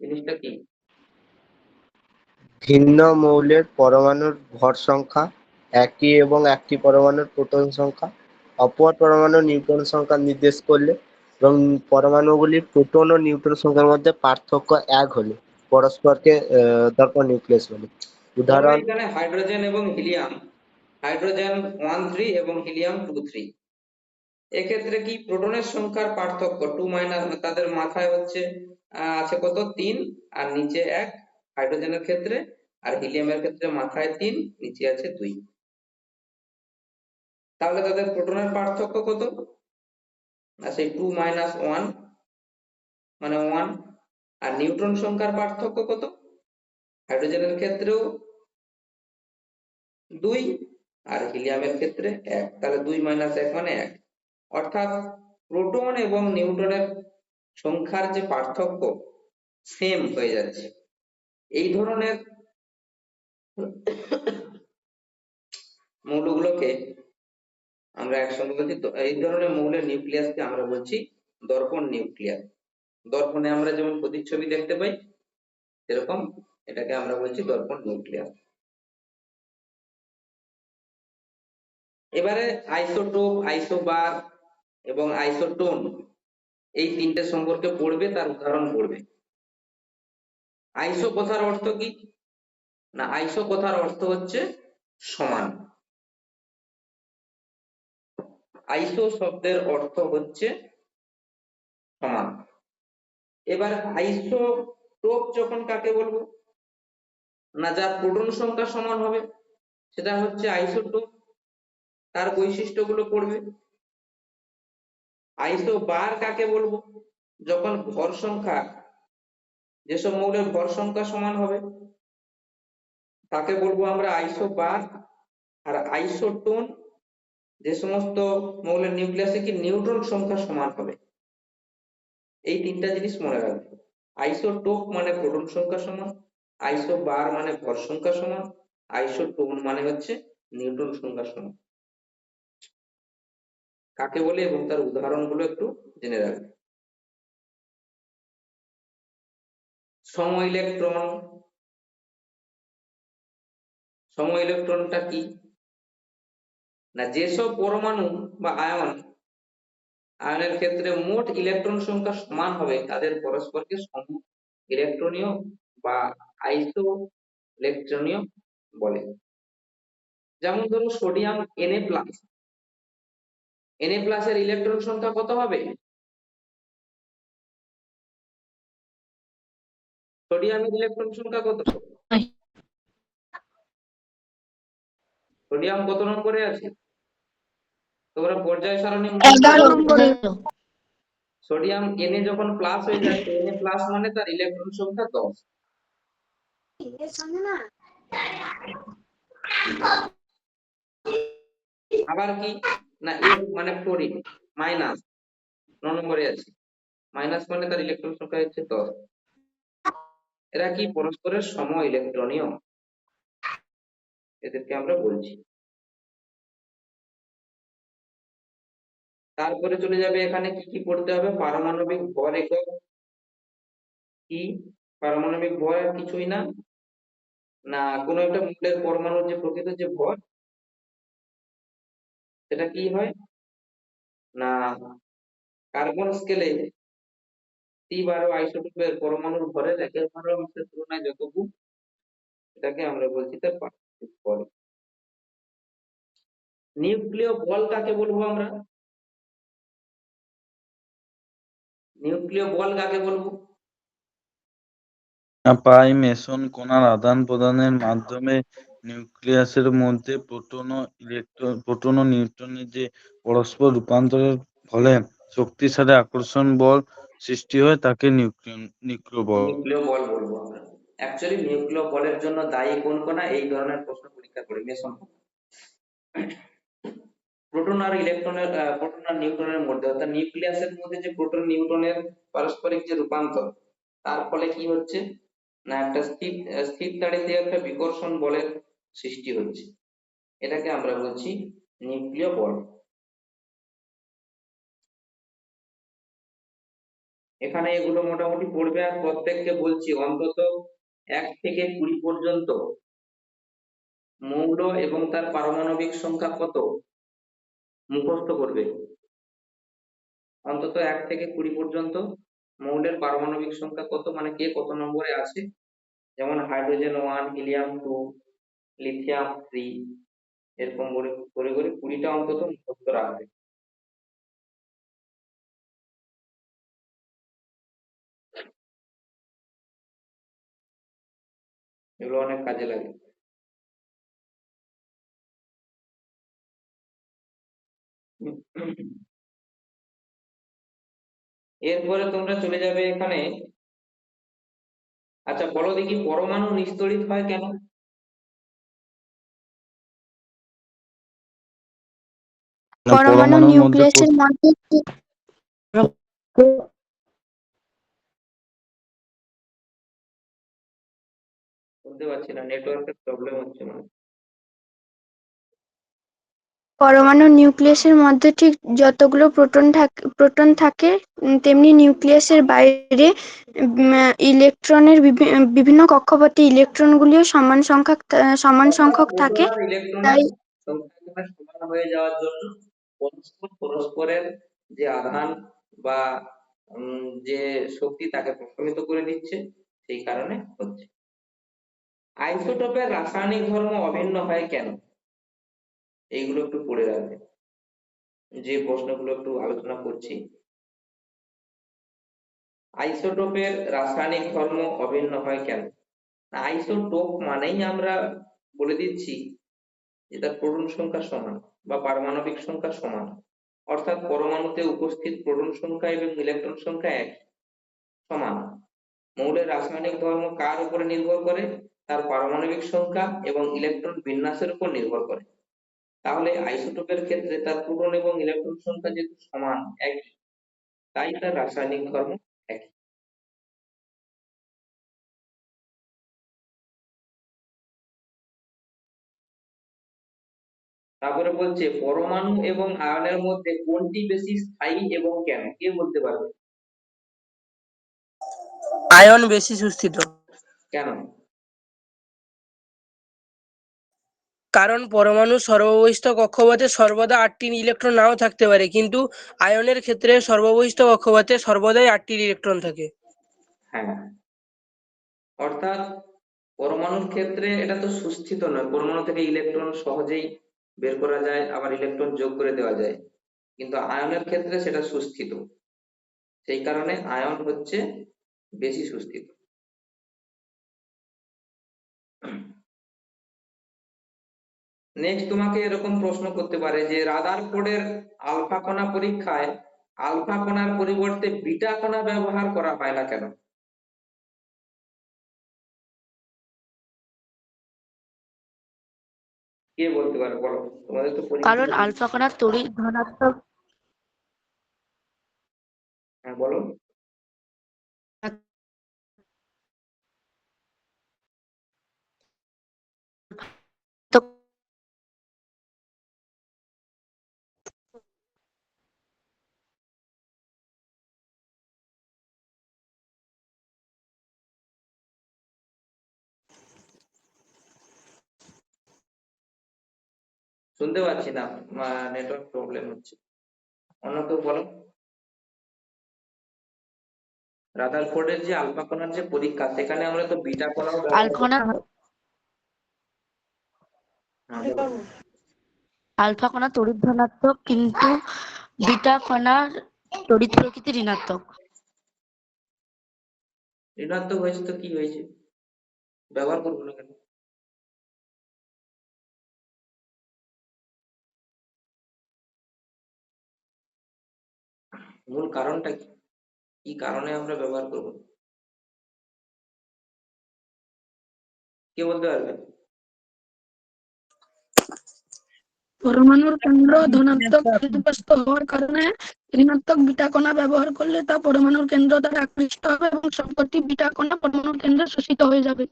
জিনিসটা কি? ভিন্ন মৌলের পরমাণুর ভর সংখ্যা, একই এবং একটি পরমাণুর প্রোটন সংখ্যা অপর পরমাণুর নিউট্রন সংখ্যা নির্দেশ করলে এবং পরমাণুগুলির প্রোটন ও নিউট্রন সংখ্যার মধ্যে পার্থক্য 1 হলে পরস্পরকে দর্পণ নিউক্লিয়াস বলে। ধরো উদাহরণ: এখানে হাইড্রোজেন এবং হিলিয়াম, হাইড্রোজেন 1 3 এবং হিলিয়াম 2 3। এক্ষেত্রে কি প্রোটনের সংখ্যার পার্থক্য 2 মাইনাস, তাদের মাথায় হচ্ছে আছে কত 3 আর নিচে 1 হাইড্রোজেনের ক্ষেত্রে, আর হিলিয়ামের ক্ষেত্রে মাথায় 3 নিচে আছে 2। তাহলে তাদের প্রোটনের পার্থক্য কত? না সেই 2 মাইনাস 1 মানে 1। আর নিউট্রন সংখ্যার পার্থক্য কত? হাইড্রোজেনের ক্ষেত্রেও 2 আর হিলিয়ামের ক্ষেত্রে 1। তাহলে 2 মাইনাস 1 মানে 1। অর্থাৎ প্রোটন এবং নিউট্রনের সংখ্যার যে পার্থক্য সেম হয়ে যাচ্ছে। এই ধরনের মৌলগুলোকে আমরা একসঙ্গে বলছি, এই ধরনের মৌলের নিউক্লিয়াসকে আমরা বলছি দর্পণ নিউক্লিয়াস। দর্পণে আমরা যেমন প্রতিচ্ছবি দেখতে পাই, সেরকম এটাকে আমরা বলছি দর্পণ নিউক্লিয়াস। এবারে আইসোটোপ, আইসোবার এবং আইসোটোন, এই তিনটে সম্পর্কে পড়বে, তার উদাহরণ পড়বে। আইসো কথার অর্থ কি না, আইসো কথার অর্থ হচ্ছে সমান। আইসো শব্দের অর্থ হচ্ছে সমান। এবার আইসোটোপ যখন কাকে বলবো না, যার প্রোটন সংখ্যা সমান হবে সেটা হচ্ছে আইসোটোপ, তার বৈশিষ্ট্যগুলো পড়বে। আইসোবার কাকে বলবো? যখন ভর সংখ্যা, যেসব মৌলের ভর সংখ্যা সমান হবে তাকে বলবো আমরা আইসোবার। আর আইসোটোন যে সমস্ত মৌলের নিউক্লিয়াসে কি নিউট্রন সংখ্যা সমান হবে। এই তিনটা জিনিস মনে রাখবে। আইসোটোপ মানে প্রোটন সংখ্যা সমান, আইসোবার মানে ভর সংখ্যা সমান, আইসোটোন মানে হচ্ছে নিউট্রন সংখ্যা সমান। কাকে বলে এবং তার উদাহরণগুলো একটু জেনে রাখবে। সম ইলেকট্রন, সম ইলেকট্রনটা কি না, যেসব পরমাণু বা আয়নের ক্ষেত্রে মোট ইলেকট্রন সংখ্যা সমান হবে তাদের পরস্পরকে সম ইলেকট্রনীয় বা আইসো ইলেকট্রনীয় বলে। যেমন ধরো সোডিয়াম Na+, Na+ এর ইলেকট্রন সংখ্যা কত হবে? সোডিয়ামের ইলেকট্রন সংখ্যা কত? সোডিয়াম কত নম্বরে আছে? তোমরা পর্যায় সারণী 11 নম্বরে। সোডিয়াম Na যখন প্লাস হয়ে যাচ্ছে, Na+ মানে তার ইলেকট্রন সংখ্যা 10। আবার কি না F মানে ফ্লোরিন মাইনাস 9 নম্বরে আছে, মাইনাস মানে তার ইলেকট্রন সংখ্যা হচ্ছে 10। এরা কি পরস্পরের সম ইলেকট্রনীয়, এদেরকে আমরা বলছি। তারপরে চলে যাবে এখানে কি কি পড়তে হবে, পারমাণবিক ভর একক কি? পারমাণবিক ভর আর কিছুই না, না কোনো একটা মৌলের পরমাণুর যে প্রকৃত যে ভর সেটা কি হয় না কার্বন স্কেলে C12 আইসোটোপের পরমাণুর ভরের 1/12 অংশের তুলনায় যত গুণ, এটাকে আমরা বলছি তার পারমাণবিক ভর। নিউক্লিয় বল কাকে বলবো আমরা? নিউক্লিয় বল কাকে বলবো? পাই মেসন কণার আদান প্রদানের মাধ্যমে নিউক্লিয়াসের মধ্যে প্রোটন ও নিউট্রনের যে পরস্পর রূপান্তরের ফলে শক্তিশালী আকর্ষণ বল সৃষ্টি হয় তাকে নিউক্লিয় বল। নিউক্লিয় বল বলবো আমরা। অ্যাকচুয়ালি নিউক্লিয় বলের জন্য দায়ী কোন কণা, এই ধরনের প্রশ্ন পরীক্ষা করে মেসন। প্রোটন আর নিউট্রনের মধ্যে অর্থাৎ নিউক্লিয়াসের মধ্যে যে প্রোটন নিউট্রনের পারস্পরিক যে রূপান্তর, তার ফলে কি হচ্ছে না একটা স্থির তাড়িতে একটা বিকর্ষণ বলের সৃষ্টি হচ্ছে, এটাকে আমরা বলছি নিউক্লিয় বল। এখানে এগুলো মোটামুটি পড়বে, আর প্রত্যেককে বলছি অন্তত 1 থেকে 20 পর্যন্ত মৌল এবং তার পারমাণবিক সংখ্যা কত মুখস্থ করবে। অন্তত 1 থেকে 20 পর্যন্ত মৌলের পারমাণবিক সংখ্যা কত, মানে কে কত নম্বরে আছে, যেমন হাইড্রোজেন 1, হিলিয়াম 2, লিথিয়াম 3, এরকম করে করে 20টা অন্তত মুখস্থ রাখবে। এগুলো অনেক কাজে লাগে। এরপরে তোমরা চলে যাবে এখানে, আচ্ছা বলো দেখি পরমাণু নিস্তড়িত হয় কেন? পরমাণু পরমাণুর মধ্যে নিউক্লিয়াসের মধ্যে বলতে পারছি না, নেটওয়ার্কের প্রবলেম হচ্ছে মানে। পরমাণু নিউক্লিয়াসের মধ্যে ঠিক যতগুলো প্রোটন থাকে তেমনি নিউক্লিয়াসের বাইরে ইলেকট্রনের বিভিন্ন কক্ষপথে ইলেকট্রনগুলিও সমান সংখ্যক থাকে। প্রোটন আর ইলেকট্রনের তাই সংখ্যা সমান হয়ে যাওয়ার জন্য পরস্পরের যে আধান বা যে শক্তি তাকে প্রশমিত করে দিচ্ছে, সেই কারণে হচ্ছে। আইসোটোপের রাসায়নিক ধর্ম অভিন্ন হয় কেন, এইগুলো একটু পড়ে রাখবে, যে প্রশ্নগুলো একটু আলোচনা করছি। আইসোটোপের রাসায়নিক ধর্ম অভিন্ন হয় কেন? আইসোটোপ মানেই আমরা বলে দিচ্ছি যে তার প্রোটন সংখ্যা সমান বা পারমাণবিক সংখ্যা সমান, অর্থাৎ পরমাণুতে উপস্থিত প্রোটন সংখ্যা এবং ইলেকট্রন সংখ্যা এক সমান। মৌলের রাসায়নিক ধর্ম কার উপরে নির্ভর করে? তার পারমাণবিক সংখ্যা এবং ইলেকট্রন বিন্যাসের উপর নির্ভর করে। তাহলে আইসোটোপের ক্ষেত্রে তার প্রোটন এবং ইলেকট্রন সংখ্যা যেহেতু সমান একই, তাই তার রাসায়নিক ধর্ম একই। তারপরে বলছে পরমাণু এবং আয়নের মধ্যে কোনটি বেশি স্থায়ী এবং কেন, কে বলতে পারবে? আয়ন বেশি সুস্থিত, কেন? কারণ পরমাণুর সর্ববহিঃস্থ কক্ষপথে সর্বদা 8টি ইলেকট্রন নাও থাকতে পারে, কিন্তু আয়নের ক্ষেত্রে সর্ববহিঃস্থ কক্ষপথে সর্বদাই 8টি ইলেকট্রন থাকে। হ্যাঁ, অর্থাৎ পরমাণুর ক্ষেত্রে এটা তো সুস্থিত নয়, পরমাণু থেকে ইলেকট্রন সহজেই বের করা যায়, আবার ইলেকট্রন যোগ করে দেওয়া যায়, কিন্তু আয়নের ক্ষেত্রে সেটা সুস্থিত, সেই কারণে আয়ন হচ্ছে বেশি সুস্থিত। নেক্সট তোমাকে এরকম প্রশ্ন করতে পারে যে রাদারফোর্ডের আলফা কণা পরীক্ষায় আলফা কণার পরিবর্তে বিটা কণা ব্যবহার করা হয় না কেন? কে বলতে পারে বলো, তোমাদের তো কারণ পরীক্ষা। আলফা কণার তড়িৎ ধনাত্মক হ্যাঁ বলো। শুনতে পাচ্ছি না, নেটওয়ার্ক প্রবলেম হচ্ছে, অন্য কেউ বলো। রাদারফোর্ডের যে আলফা কণার যে পরীক্ষা, সেখানে আমরা তো বিটা কণাও ব্যবহার আলফা করি। কণা হ্যাঁ, বলো। আলফা কণা তড়িৎ ধনাত্মক, কিন্তু বিটা কণার তড়িৎ প্রকৃতি ঋণাত্মক। ঋণাত্মক হয়েছে তো কি হয়েছে, ব্যবহার করবো না কেন? মূল কারণটা কি, কি কারণে আমরা ব্যবহার করব, কে বলতে পারবে? পরমাণুর কেন্দ্র ধনাত্মক তড়িৎগ্রস্ত হওয়ার কারণে ঋণাত্মক বিটা কণা ব্যবহার করলে তা পরমাণুর কেন্দ্র দ্বারা আকৃষ্ট হবে এবং সবকটি বিটা কণা পরমাণুর কেন্দ্রে শোষিত হয়ে যাবে।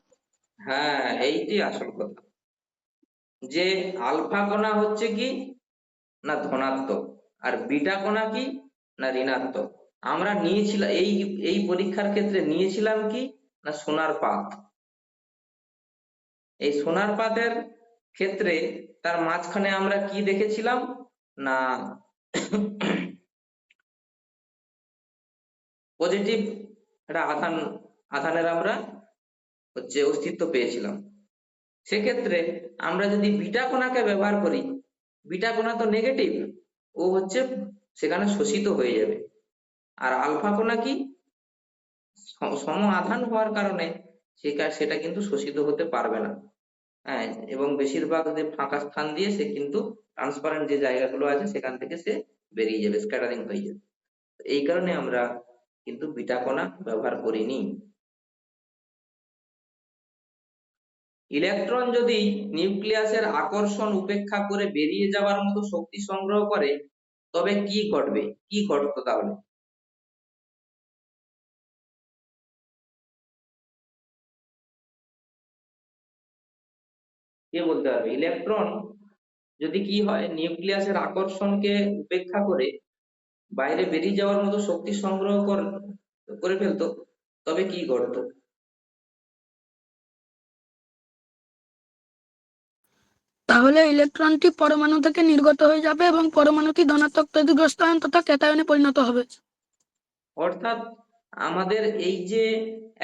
হ্যাঁ, এইটি আসল কথা, যে আলফা কণা হচ্ছে কি না ধনাত্মক, আর বিটা কণা কি না ঋণাত্মক। আমরা নিয়েছিলাম এই এই পরীক্ষার ক্ষেত্রে নিয়েছিলাম কি না সোনার পাত। এই সোনার পাতের ক্ষেত্রে তার মাঝখানে আমরা কি দেখেছিলাম না পজিটিভ একটা আধানের আমরা হচ্ছে অস্তিত্ব পেয়েছিলাম। সেক্ষেত্রে আমরা যদি বিটা কণাকে ব্যবহার করি, বিটা কণা তো নেগেটিভ, ও হচ্ছে সেখানে শোষিত হয়ে যাবে। আর আলফা কণা কি সম আধান হওয়ার কারণে সেটা কিন্তু শোষিত হতে পারবে না। হ্যাঁ, এবং বেশিরভাগ যে ফাঁকা স্থান দিয়ে সে কিন্তু ট্রান্সপারেন্ট যে জায়গাগুলো আছে সেখান থেকে সে বেরিয়ে যাবে, স্ক্যাটারিং হয়ে যাবে। এই কারণে আমরা কিন্তু বিটা কণা ব্যবহার করিনি। ইলেকট্রন যদি নিউক্লিয়াসের আকর্ষণ উপেক্ষা করে বেরিয়ে যাওয়ার মতো শক্তি সংগ্রহ করে, তবে কি ঘটবে, কি ঘটতো তাহলে? কে বলতে পারবে? ইলেকট্রন যদি কি হয়, নিউক্লিয়াসের আকর্ষণকে উপেক্ষা করে বাইরে বেরিয়ে যাওয়ার মতো শক্তি সংগ্রহ করে ফেলতো, তবে কি ঘটতো? তাহলে ইলেকট্রনটি পরমাণু থেকে নির্গত হয়ে যাবে এবং পরমাণুটি ধনাত্মক তড়িৎগ্রস্ত আয়ন তথা ক্যাটায়নে পরিণত হবে। অর্থাৎ আমাদের এই যে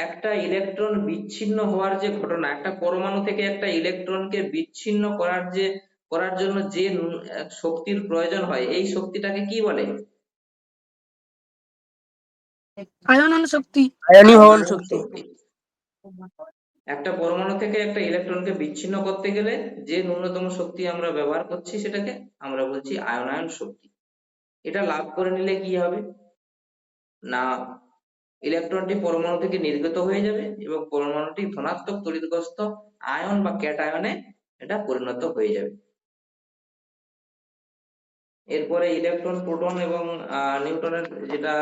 একটা ইলেকট্রন বিচ্ছিন্ন হওয়ার যে ঘটনা, একটা পরমাণু থেকে একটা ইলেকট্রনকে বিচ্ছিন্ন করার জন্য যে শক্তির প্রয়োজন হয়, এই শক্তিটাকে কি বলে? আয়নন শক্তি। আয়নীভবন আয়ন শক্তি। শক্তি। একটা পরমাণু থেকে একটা ইলেকট্রনকে বিচ্ছিন্ন করতে গেলে যে ন্যূনতম শক্তি আমরা ব্যবহার করছি সেটাকে আমরা বলছি আয়নায়ন শক্তি। এটা লাভ করে নিলে কি হবে না, ইলেকট্রনটি পরমাণু থেকে নির্গত হয়ে যাবে এবং পরমাণুটি ধনাত্মক তড়িৎগ্রস্ত আয়ন বা ক্যাটায়নে এটা পরিণত হয়ে যাবে। এরপরে ইলেকট্রন, প্রোটন এবং নিউটনের যেটা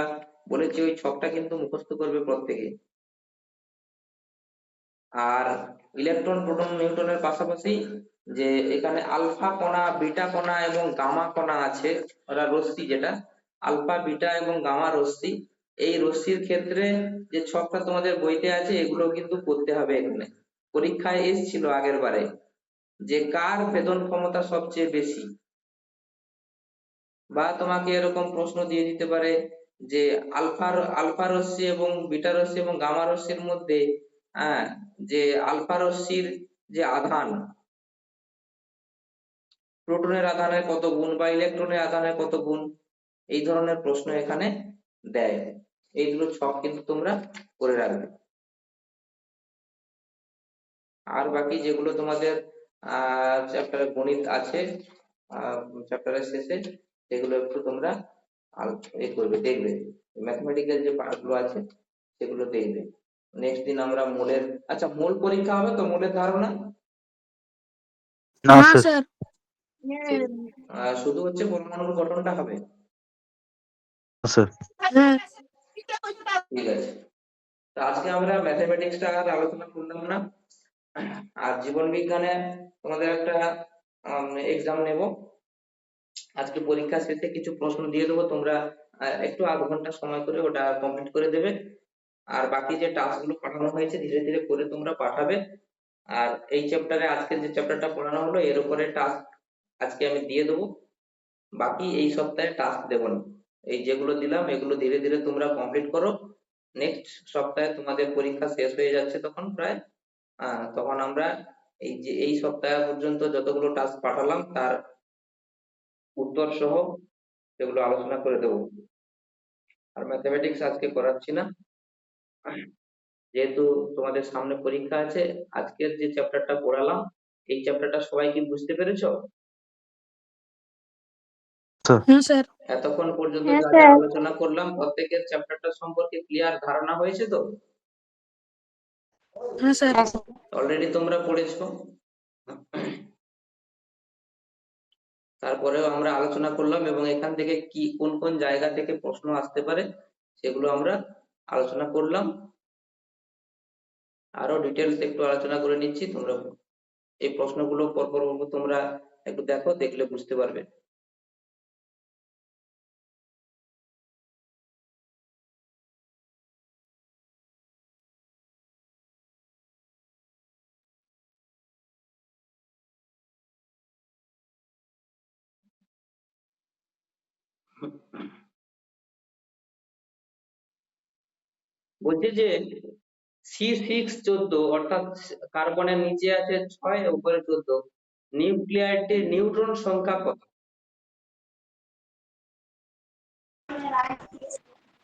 বলেছি ওই ছকটা কিন্তু মুখস্থ করবে প্রত্যেকে। আর ইলেকট্রন, প্রোটন, নিউটনের পাশাপাশি যে এখানে আলফা কণা, বিটা কণা এবং গামা কণা আছে, ওরা রশ্মি, যেটা আলফা, বিটা এবং গামা রশ্মি, এই রশ্মির ক্ষেত্রে যে ছকটা তোমাদের বইতে আছে এগুলো কিন্তু পড়তে হবে। এখানে পরীক্ষায় এসেছিল আগের বারে যে কার ভেদন ক্ষমতা সবচেয়ে বেশি, বা তোমাকে এরকম প্রশ্ন দিয়ে দিতে পারে যে আলফা রশ্মি এবং বিটা রশ্মি এবং গামা রশ্মির মধ্যে হ্যাঁ, যে আলফা রশ্মির যে আধান, প্রোটনের আধানের কত গুণ বা ইলেকট্রনের আধানের কত গুণ, এই ধরনের প্রশ্ন এখানে দেয়। এইগুলো সব কিন্তু তোমরা করে রাখবে। আর বাকি যেগুলো তোমাদের চ্যাপ্টারে গণিত আছে চ্যাপ্টারের শেষে, সেগুলো একটু তোমরা করবে, দেখবে ম্যাথমেটিক্যাল যে পার্টগুলো আছে সেগুলো দেখবে। নেক্সট দিন আমরা মূলের, আচ্ছা মূল পরীক্ষা হবে তো, মূলের ধারণা না না স্যার। স্যার। শুধু হচ্ছে পরমাণুর গঠনটা হবে। স্যার হ্যাঁ ঠিক আছে, তো আজকে আমরা ম্যাথমেটিক্সটা আর আলোচনা করলাম না। আর জীবন বিজ্ঞানে তোমাদের একটা এক্সাম নেব আজকে, পরীক্ষা শেষে কিছু প্রশ্ন দিয়ে দেবো, তোমরা একটু আধ ঘন্টা সময় করে ওটা কমপ্লিট করে দেবে। আর বাকি যে টাস্ক গুলো পাঠানো হয়েছে ধীরে ধীরে করে তোমরা পাঠাবে। আর এই চ্যাপ্টারে আজকে যে চ্যাপ্টারটা পড়ানো হলো এর উপরে টাস্ক আজকে আমি দিয়ে দেবো, বাকি এই সপ্তাহে টাস্ক দেবো না। এই যেগুলো দিলাম এগুলো ধীরে ধীরে তোমরা কমপ্লিট করো। নেক্সট সপ্তাহে তোমাদের পরীক্ষা শেষ হয়ে যাচ্ছে তখন প্রায়, তখন আমরা এই যে এই সপ্তাহ পর্যন্ত যতগুলো টাস্ক পাঠালাম তার উত্তর সহ সেগুলো আলোচনা করে দেবো। আর ম্যাথমেটিক্স আজকে করাচ্ছি না, যেহেতু তোমাদের সামনে পরীক্ষা আছে। আজকের যে চ্যাপ্টারটা পড়ালাম এই চ্যাপ্টারটা সবাই কি বুঝতে পেরেছো? হ্যাঁ স্যার। এতক্ষণ পর্যন্ত হ্যাঁ যা যা স্যার। আলোচনা করলাম প্রত্যেকের চ্যাপ্টারটা সম্পর্কে ক্লিয়ার ধারণা হয়েছে তো? হ্যাঁ স্যার। অলরেডি তোমরা পড়েছো। তারপরেও আমরা আলোচনা করলাম এবং এখান থেকে কি কোন কোন জায়গা থেকে প্রশ্ন আসতে পারে সেগুলো আমরা আলোচনা করলাম। আরো ডিটেলস একটু আলোচনা করে নিচ্ছি, তোমরা এই প্রশ্নগুলো পরপর তোমরা একটু দেখো, দেখলে বুঝতে পারবে। বলছি যে C6-14 অর্থাৎ কার্বনের নিচে আছে 6 উপরে 14, নিউক্লিয়ারটির নিউট্রন সংখ্যা কত?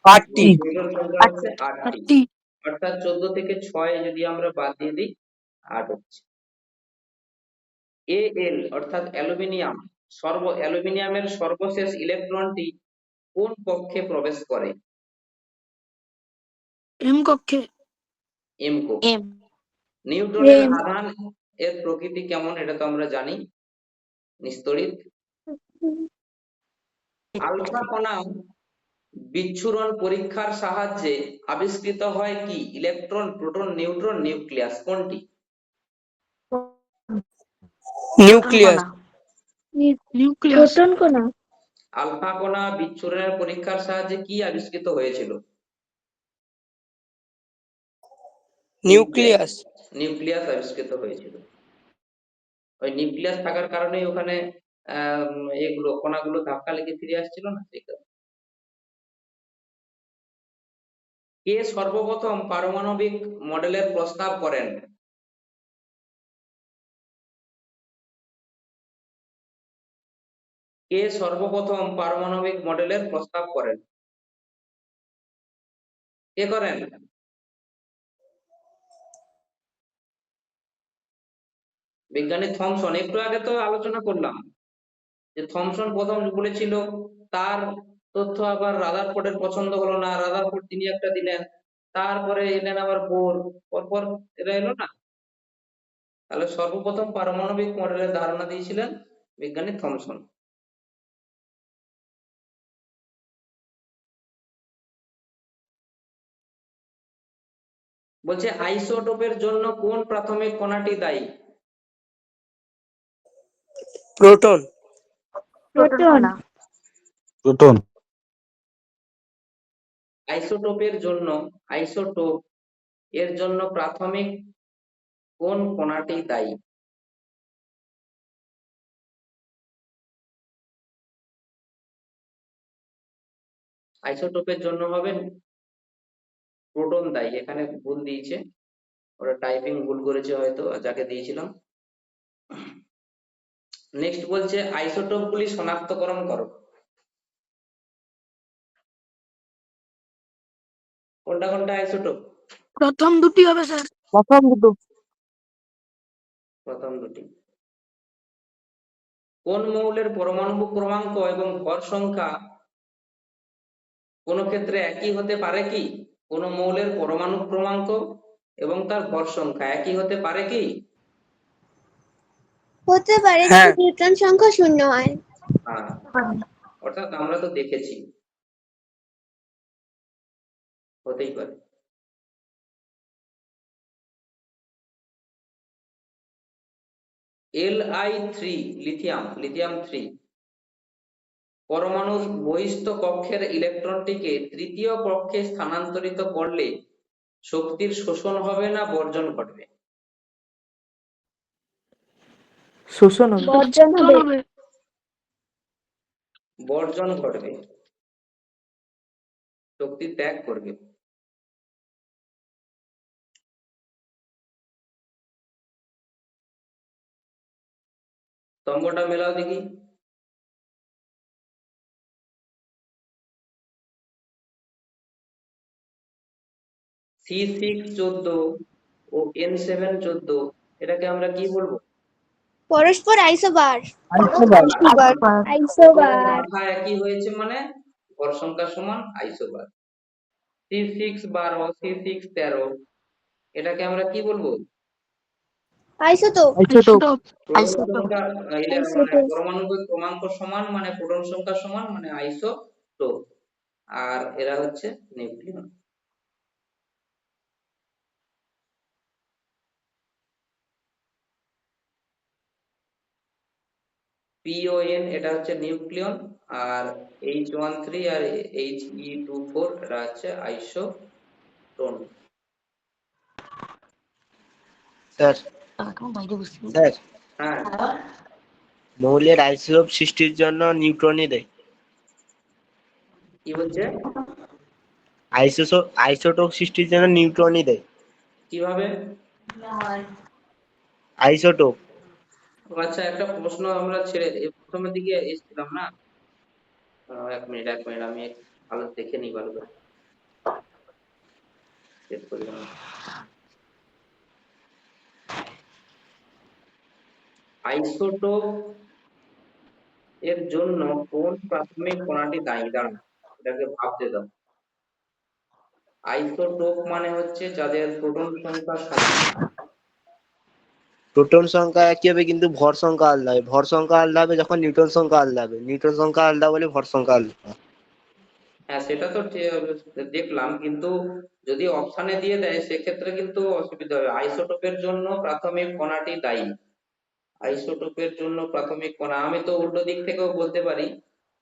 8টি। নিউট্রন সংখ্যা হচ্ছে 8টি, 8টি। অর্থাৎ 14 থেকে 6 যদি আমরা বাদ দিয়ে দিই 8 হচ্ছে। Al অর্থাৎ অ্যালুমিনিয়াম, অ্যালুমিনিয়ামের সর্বশেষ ইলেকট্রনটি কোন কক্ষে প্রবেশ করে? এম কক্ষে। এম কক্ষে। নিউট্রনের এম। আধান এর প্রকৃতি কেমন এটা তো আমরা জানি, নিস্তড়িত। আলফা কণা বিচ্ছুরণ পরীক্ষার সাহায্যে আবিষ্কৃত হয় কি? ইলেকট্রন, প্রোটন, নিউট্রন, নিউক্লিয়াস, কোনটি? নিউক্লিয়াস। নিউক্লিয়াস। প্রোটন কণা। আলফা কণা বিচ্ছুরণের পরীক্ষার সাহায্যে কি আবিষ্কৃত হয়েছিল? নিউক্লিয়াস। নিউক্লিয়াস আবিষ্কৃত হয়েছিল। ওই নিউক্লিয়াস থাকার কারণেই ওখানে এগুলো কণাগুলো ধাক্কা লেগে ফিরে আসছিল না, সেই কারণে। কে সর্বপ্রথম পারমাণবিক মডেলের প্রস্তাব করেন? কে সর্বপ্রথম পারমাণবিক মডেলের প্রস্তাব করেন? কে করেন? বিজ্ঞানী থমসন। একটু আগে তো আলোচনা করলাম যে থমসন প্রথম বলেছিল, তার তথ্য আবার রাদারফোর্ডের পছন্দ হলো না, রাদারফোর্ড তিনি একটা দিলেন, তারপরে এলেন আবার বোর, পরপর এরা এলো না। তাহলে সর্বপ্রথম পারমাণবিক মডেলের ধারণা দিয়েছিলেন বিজ্ঞানী থমসন। বলছে আইসোটোপের জন্য কোন প্রাথমিক কণাটি দায়ী? প্রোটন। প্রোটন। প্রোটন। আইসোটোপ এর জন্য প্রাথমিক কোন কণাটি দায়ী? আইসোটোপের জন্য হবে প্রোটন দায়ী, এখানে ভুল দিয়েছে। ওরা টাইপিং ভুল করেছে হয়তো যাকে দিয়েছিলাম। নেক্সট বলছে আইসোটোপ গুলি শনাক্তকরণ করো। কোনটা কোনটা আইসোটোপ? প্রথম দুটি হবে স্যার। প্রথম দুটি। কোন মৌলের পরমাণু ক্রমাঙ্ক এবং ভর সংখ্যা কোন ক্ষেত্রে একই হতে পারে কি? কোন মৌলের পরমাণু ক্রমাঙ্ক এবং তার ভর সংখ্যা একই হতে পারে কি? হতে পারে হ্যাঁ। যদি নিউট্রন সংখ্যা শূন্য হয়। হ্যাঁ, অর্থাৎ আমরা তো দেখেছি হতেই পারে। Li3 লিথিয়াম 3 পরমাণুর বহিস্থ কক্ষের ইলেকট্রনটিকে তৃতীয় কক্ষে স্থানান্তরিত করলে শক্তির শোষণ হবে না বর্জন ঘটবে? বর্জন হবে। বর্জন ঘটবে, শক্তি ত্যাগ করবে। স্তম্ভটা মেলাও দেখি। C614 ও N714 এটাকে আমরা কি বলবো? পরস্পর আইসোবার। সংখ্যা একই হয়েছে মানে ভর সংখ্যা সমান আইসোবার। C612 C613 এটাকে আমরা কি বলবো? আইসোটোপ। প্রোটন সংখ্যা মানে পরমাণবিক ক্রমাঙ্ক সমান মানে প্রোটন সংখ্যা সমান মানে আইসোটোপ, আর এরা হচ্ছে নিউক্লিয়ন। PON এটা হচ্ছে নিউক্লিয়ন, আর H13 আর He24 এটা হচ্ছে আইসোটোন। স্যার স্যার হ্যাঁ, মৌলের আইসোটোপ সৃষ্টির জন্য নিউট্রনই দেয়। কি বলছে? আইসোটোপ সৃষ্টির জন্য নিউট্রনই দেয়। কিভাবে? আইসোটোপ। আচ্ছা, একটা প্রশ্ন আমরা ছেড়ে প্রথমের দিকে এসেছিলাম না? এক মিনিট আমি ভালো দেখে নিই, ভালো করে চেক করি আমি। আইসোটোপ এর জন্য কোন প্রাথমিক কণাটি দায়ী? দাঁড়ান, এটাকে ভাবতে দাও। আইসোটোপ মানে হচ্ছে যাদের প্রোটন সংখ্যা সমান। প্রোটন সংখ্যা একই হবে কিন্তু ভর সংখ্যা আলাদা হবে। ভর সংখ্যা আলাদা হবে যখন নিউট্রন সংখ্যা আলাদা হবে। নিউট্রন সংখ্যা আলাদা বলে ভর সংখ্যা আলাদা। হ্যাঁ, সেটা তো দেখলাম, কিন্তু যদি অপশানে দিয়ে দেয় সেক্ষেত্রে কিন্তু অসুবিধা হবে। আইসোটোপের জন্য প্রাথমিক কণাটি দায়ী। আইসোটোপের জন্য প্রাথমিক কণা, আমি তো উল্টো দিক থেকেও বলতে পারি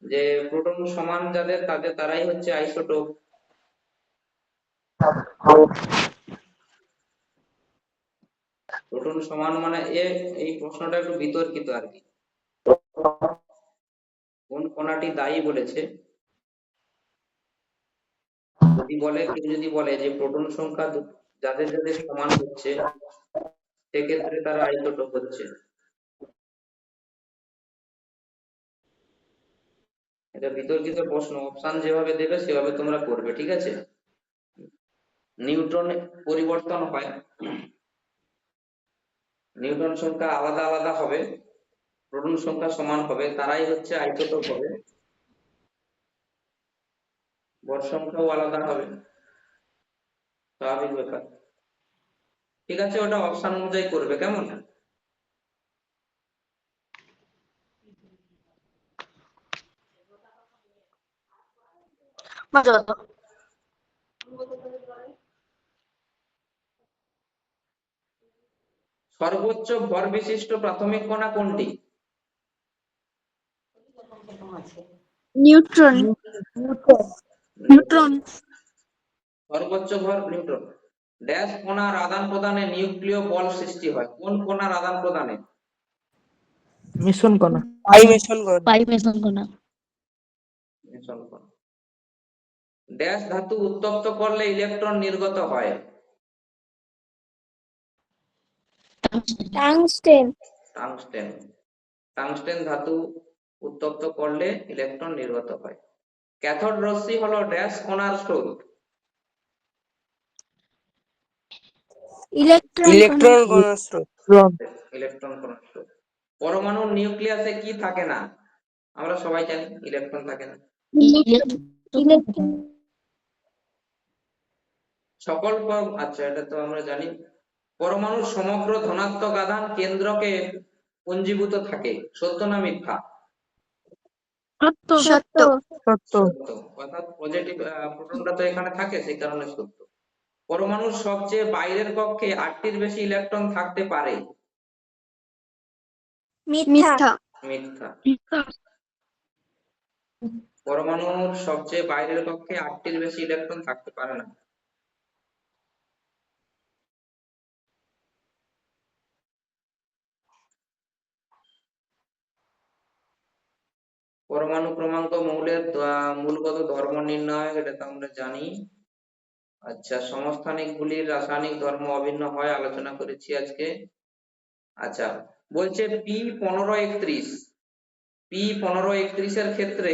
যে প্রোটন সমান যাদের তারাই হচ্ছে আইসোটোপ। প্রোটন সমান মানে এই প্রশ্নটা একটু বিতর্কিত আর কি। কোন কণাটি দায়ী বলেছে? কেউ যদি বলে যে প্রোটন সংখ্যা যাদের যাদের সমান হচ্ছে সেক্ষেত্রে তারা আইসোটোপ হচ্ছে। এটা বিতর্কিত প্রশ্ন, অপশন যেভাবে দেবে সেভাবে তোমরা করবে, ঠিক আছে? নিউট্রন পরিবর্তন হয়, নিউট্রন সংখ্যা আলাদা আলাদা হবে, প্রোটন সংখ্যা সমান হবে, তারাই হচ্ছে আইসোটোপ হবে। ভর সংখ্যাও আলাদা হবে, স্বাভাবিক ব্যাপার। ঠিক আছে, ওটা অপশন অনুযায়ী করবে, কেমন? সর্বোচ্চ ভর বিশিষ্ট প্রাথমিক কণা কোনটি? নিউট্রন। সর্বোচ্চ ভর নিউট্রন। ড্যাশ কণার আদান প্রদানে নিউক্লিয় বল সৃষ্টি হয়? কোন কণার আদান প্রদানে? মেসন কণা। মেসন কণা। ড্যাশ ধাতু উত্তপ্ত করলে ইলেকট্রন নির্গত হয়? Tungsten tungsten. টাংস্টেন ধাতু উত্তপ্ত করলে ইলেকট্রন নির্গত হয়। ক্যাথোড রশ্মি হলো ড্যাশ কণার স্রোত। ইলেকট্রন ইলেকট্রন কণার স্রোত। ইলেকট্রন কণার স্রোত। পরমাণুর নিউক্লিয়াসে কি থাকে না? আমরা সবাই জানি ইলেকট্রন থাকে না। ইলেকট্রন আচ্ছা, এটা তো আমরা জানি। পরমাণুর সমগ্র ধনাত্মক আধান কেন্দ্রকে পুঞ্জীভূত থাকে, সত্য না মিথ্যা? সত্য। সত্য সত্য। অর্থাৎ পজিটিভ প্রোটনটা তো এখানে থাকে, সেই কারণে সত্য। পরমাণুর সবচেয়ে বাইরের কক্ষে 8টির বেশি ইলেকট্রন থাকতে পারে। মিথ্যা মিথ্যা। মিথ্যা। পরমাণুর সবচেয়ে বাইরের কক্ষে 8টির বেশি ইলেকট্রন থাকতে পারে না। পরমাণু ক্রমাঙ্ক মৌলের মূলগত ধর্ম নির্ণয়, এটা তো আমরা জানি। আচ্ছা, সমস্থানিক গুলির রাসায়নিক ধর্ম অভিন্ন হয়, আলোচনা করেছি আজকে। আচ্ছা, বলছে P1531, P1531 এর ক্ষেত্রে,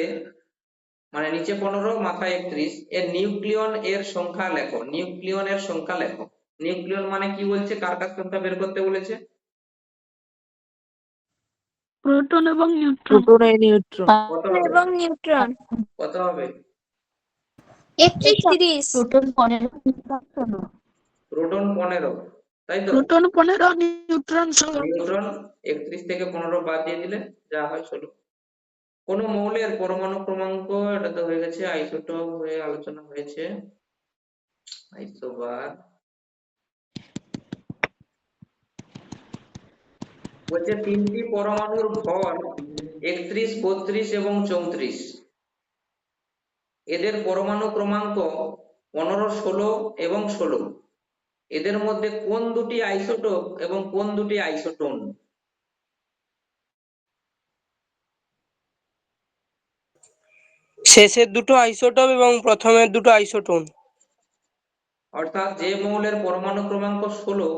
মানে নিচে 15 মাথায় 31, এর নিউক্লিয়ন এর সংখ্যা লেখো। নিউক্লিয়নের সংখ্যা লেখো। নিউক্লিয়ন মানে কি বলছে, কার কার সংখ্যা বের করতে বলেছে? প্রোটন এবং নিউট্রন। কত হবে? এবং নিউট্রন কত হবে? 31 প্রোটন 15, প্রোটন 15, তাই তো? Proton 15, neutron 16। নিউট্রন 31 থেকে 15 বাদ দিয়ে দিলে যা হয় 16। কোন মৌলের পরমাণু ক্রমাঙ্ক, এটা তো হয়ে গেছে। আইসোটোপ হয়ে আলোচনা হয়েছে, আইসোবার। বলছে তিনটি পরমাণুর ভর 31, 32 এবং 34। এদের পরমাণু ক্রমাঙ্ক 15, 16 এবং 16। এদের মধ্যে কোন দুটি আইসোটোপ এবং কোন দুটি আইসোটোন? শেষের দুটো আইসোটোপ এবং প্রথমের দুটো আইসোটোন। অর্থাৎ যে মৌলের পরমাণু ক্রমাঙ্ক 16,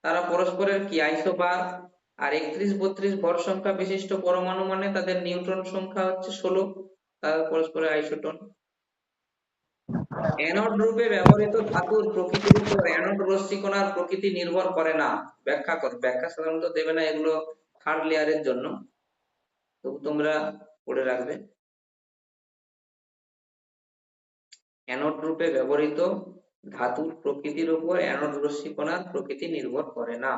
তারা পরস্পরের কি আইসোবার। আর 31, 32 ভর সংখ্যা বিশিষ্ট পরমাণু মানে তাদের নিউট্রন সংখ্যা হচ্ছে 16, তারা পরস্পরের আইসোটোন। অ্যানোড রূপে ব্যবহৃত ধাতুর প্রকৃতির উপর অ্যানোড রশ্মি কণার প্রকৃতি নির্ভর করে না। ব্যাখ্যা কর। ব্যাখ্যা সাধারণত দেবে না, এগুলো থার্ড লেয়ারের জন্য, তবু তোমরা পড়ে রাখবে। অ্যানোড রূপে ব্যবহৃত ধাতুর প্রকৃতির উপর অ্যানোড রশ্মি কণার প্রকৃতি নির্ভর করে না।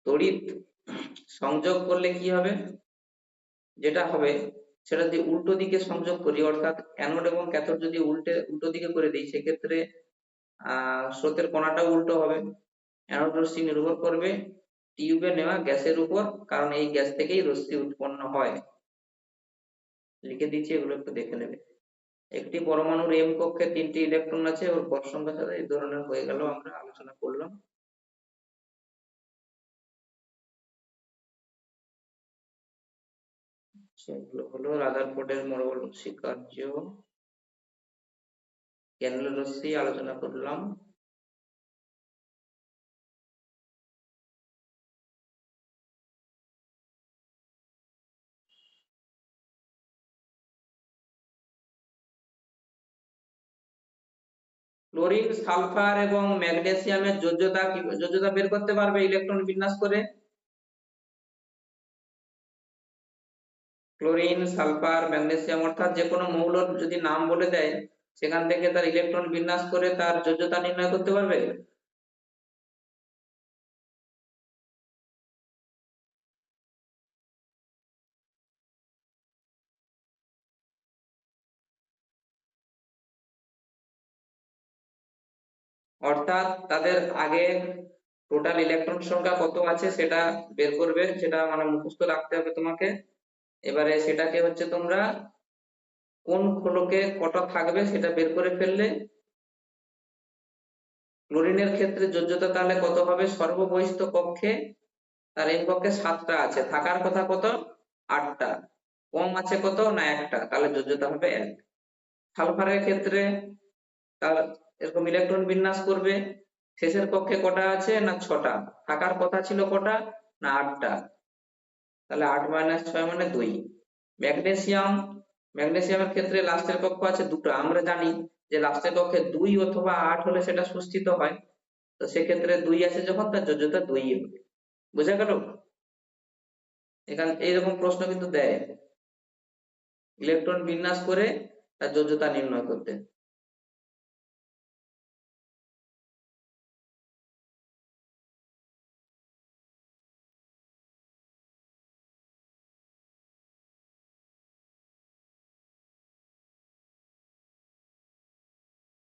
তড়িৎ সংযোগ করলে কি হবে? যেটা হবে সেটা যদি উল্টো দিকে সংযোগ করি, অর্থাৎ অ্যানোড এবং ক্যাথোড যদি উল্টো দিকে করে দিই, সেক্ষেত্রে স্রোতের কণাটাও উল্টো হবে। অ্যানোড রশ্মি নির্ভর করবে টিউবে নেওয়া গ্যাসের উপর, কারণ এই গ্যাস থেকেই রশ্মি উৎপন্ন হয়। লিখে দিচ্ছি, এগুলো একটু দেখে নেবে। একটি পরমাণুর এম কক্ষে 3টি ইলেকট্রন আছে, ওর ভর সংখ্যা সাথে এই ধরনের হয়ে গেল, আমরা আলোচনা করলাম। সেগুলো হলো রাদারফোর্ডের মরবল স্বীকার্য, ক্যানেল রশ্মি আলোচনা করলাম। ক্লোরিন, সালফার এবং ম্যাগনেসিয়ামের যোজ্যতা বের করতে পারবে ইলেকট্রন বিন্যাস করে? ক্লোরিন, সালফার, ম্যাগনেসিয়াম, অর্থাৎ যে কোনো মৌলর যদি নাম বলে দেয়, সেখান থেকে তার ইলেকট্রন বিন্যাস করে তার যোজ্যতা নির্ণয় করতে পারবে? অর্থাৎ তাদের আগে টোটাল ইলেকট্রন সংখ্যা কত আছে সেটা বের করবে, সেটা মানে মুখস্থ রাখতে হবে তোমাকে। এবারে সেটাকে হচ্ছে তোমরা কোন খোলকে কটা থাকবে সেটা বের করে ফেললে। ক্লোরিনের ক্ষেত্রে যোজ্যতা তাহলে কত হবে? সর্ববহিষ্ঠ কক্ষে তার এম কক্ষে 7টা আছে, থাকার কথা কত? 8টা। কম আছে কত? না 1টা, তাহলে যোজ্যতা হবে 1। সালফারের ক্ষেত্রে তার এরকম ইলেকট্রন বিন্যাস করবে শেষের কক্ষে কটা আছে না 6টা, থাকার কথা ছিল কটা না 8টা, তাহলে 8 - 6 মানে 2। ম্যাগনেসিয়ামের ক্ষেত্রে লাস্টের কক্ষ আছে 2টা, আমরা জানি যে লাস্টের কক্ষে 2 অথবা 8 হলে সেটা সুস্থিত হয়, তো সেক্ষেত্রে 2 আছে যখন তার যোজ্যতা 2 হবে। বুঝা গেল? এখানে এইরকম প্রশ্ন কিন্তু দেয়, ইলেকট্রন বিন্যাস করে তার যোজ্যতা নির্ণয় করতে।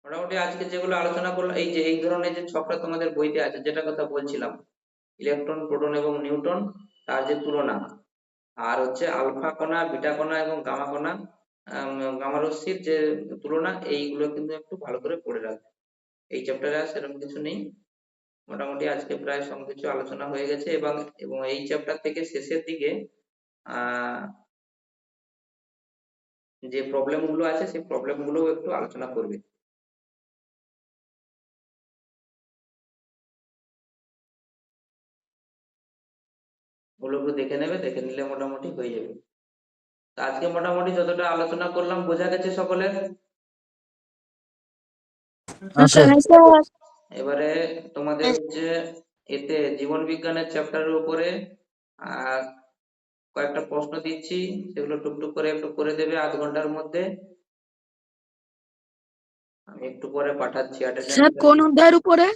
মোটামুটি আজকে যেগুলো আলোচনা করলাম, এই যে এই ধরনের যে ছকটা তোমাদের বইতে আছে, যেটা কথা বলছিলাম, ইলেকট্রন, প্রোটন এবং নিউট্রন, তার যে তুলনা, আর হচ্ছে আলফা কণা, বিটা কণা এবং গামা কণা, গামা রশ্মির যে তুলনা, এইগুলো কিন্তু একটু ভালো করে পড়ে রাখবে। এই চ্যাপ্টারে আর সেরকম কিছু নেই। মোটামুটি আজকে প্রায় সবকিছু আলোচনা হয়ে গেছে, এবং এবং এই চ্যাপ্টার থেকে শেষের দিকে যে প্রবলেম গুলো আছে সেই প্রবলেম গুলো একটু আলোচনা করবে। ওগুলো একটু দেখে নেবে, দেখে নিলে মোটামুটি হয়ে যাবে। তো আজকে মোটামুটি যতটা আলোচনা করলাম বোঝা গেছে সকলের? এবারে তোমাদের হচ্ছে এতে জীবন বিজ্ঞানের চ্যাপ্টারের উপরে কয়েকটা প্রশ্ন দিচ্ছি, সেগুলো টুকটুক করে একটু করে দেবে আধ ঘন্টার মধ্যে। আমি একটু পরে পাঠাচ্ছি স্যার কোন অধ্যায়ের উপরে?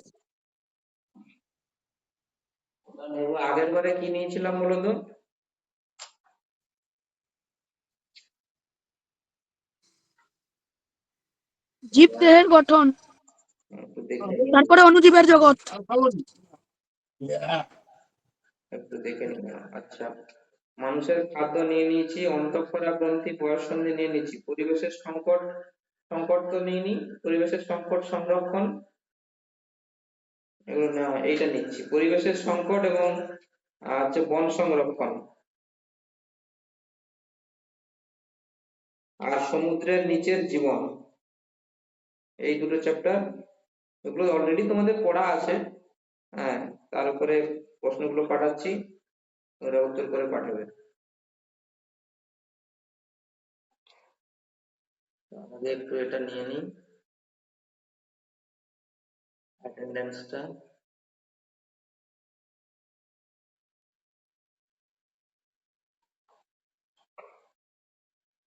আগের বারে কি নিয়েছিলাম বলতো? জীব দেহের গঠন, একটু দেখে তারপরে অণুজীবের জগৎ। একটু দেখে নিলাম। আচ্ছা, মানুষের খাদ্য নিয়ে নিয়েছি, অন্তঃক্ষরা গ্রন্থি, বয়ঃসন্ধি নিয়ে নিয়েছি, পরিবেশের সংকট, সংকট তো নিইনি, পরিবেশের সংকট সংরক্ষণ, এগুলো না, এইটা নিচ্ছি, পরিবেশের সংকট এবং হচ্ছে বন সংরক্ষণ, আর সমুদ্রের নিচের জীবন, এই দুটো চ্যাপ্টার। এগুলো অলরেডি তোমাদের পড়া আছে, হ্যাঁ, তার উপরে প্রশ্নগুলো পাঠাচ্ছি, ওরা উত্তর করে পাঠাবে। আমাদের একটু এটা নিয়ে নিই, অ্যাটেন্ডেন্সটা।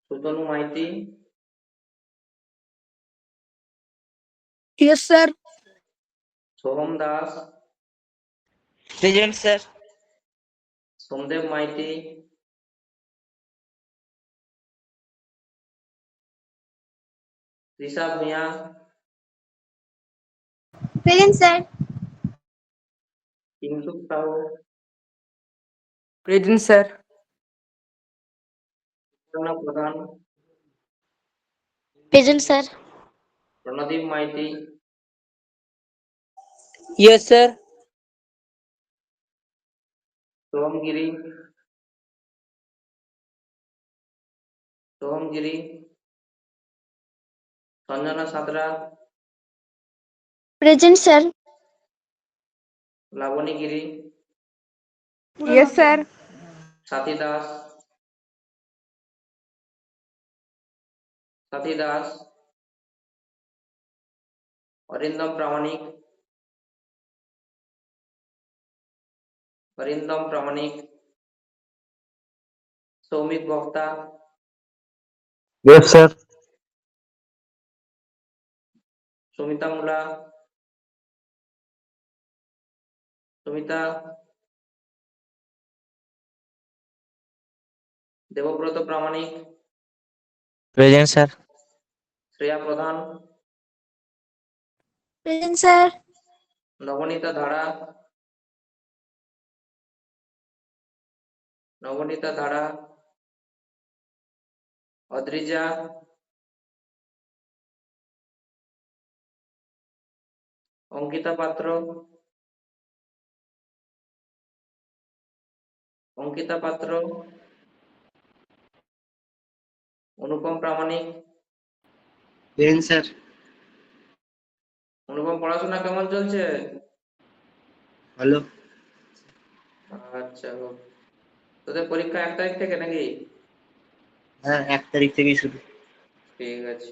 Sutanu Maity, yes sir. Soham Das, present sir. Somdev Maity, Rishabh Mia, present sir. Kingshuk Sahu, present sir. Pranab Pradhan, present sir. Pranadip Maity, yes sir. Soham Giri, Soham Giri, Sanjana Santra, present sir. Labani Giri, yes sir. Sathi Das, সাথী দাস, অরিন্দম প্রামাণিক, অরিন্দম প্রামাণিক, সৌমিক বক্তা, Yes, sir. সুমিতা মুলা, সুমিতা, দেবব্রত প্রামাণিক, প্রেজেন্ট স্যার। শ্রেয়া প্রধান, প্রেজেন্ট স্যার। নবনীতা ধারা, নবনীতা ধারা, অদ্রিজা, অঙ্কিতা পাত্র, অঙ্কিতা পাত্র, অনুপম প্রামাণিক, দেন স্যার। অনুপম, পড়াশোনা কেমন চলছে? ভালো। আচ্ছা, তোদের পরীক্ষা 1 তারিখ থেকে নাকি? হ্যাঁ, 1 তারিখ থেকেই শুরু। ঠিক আছে।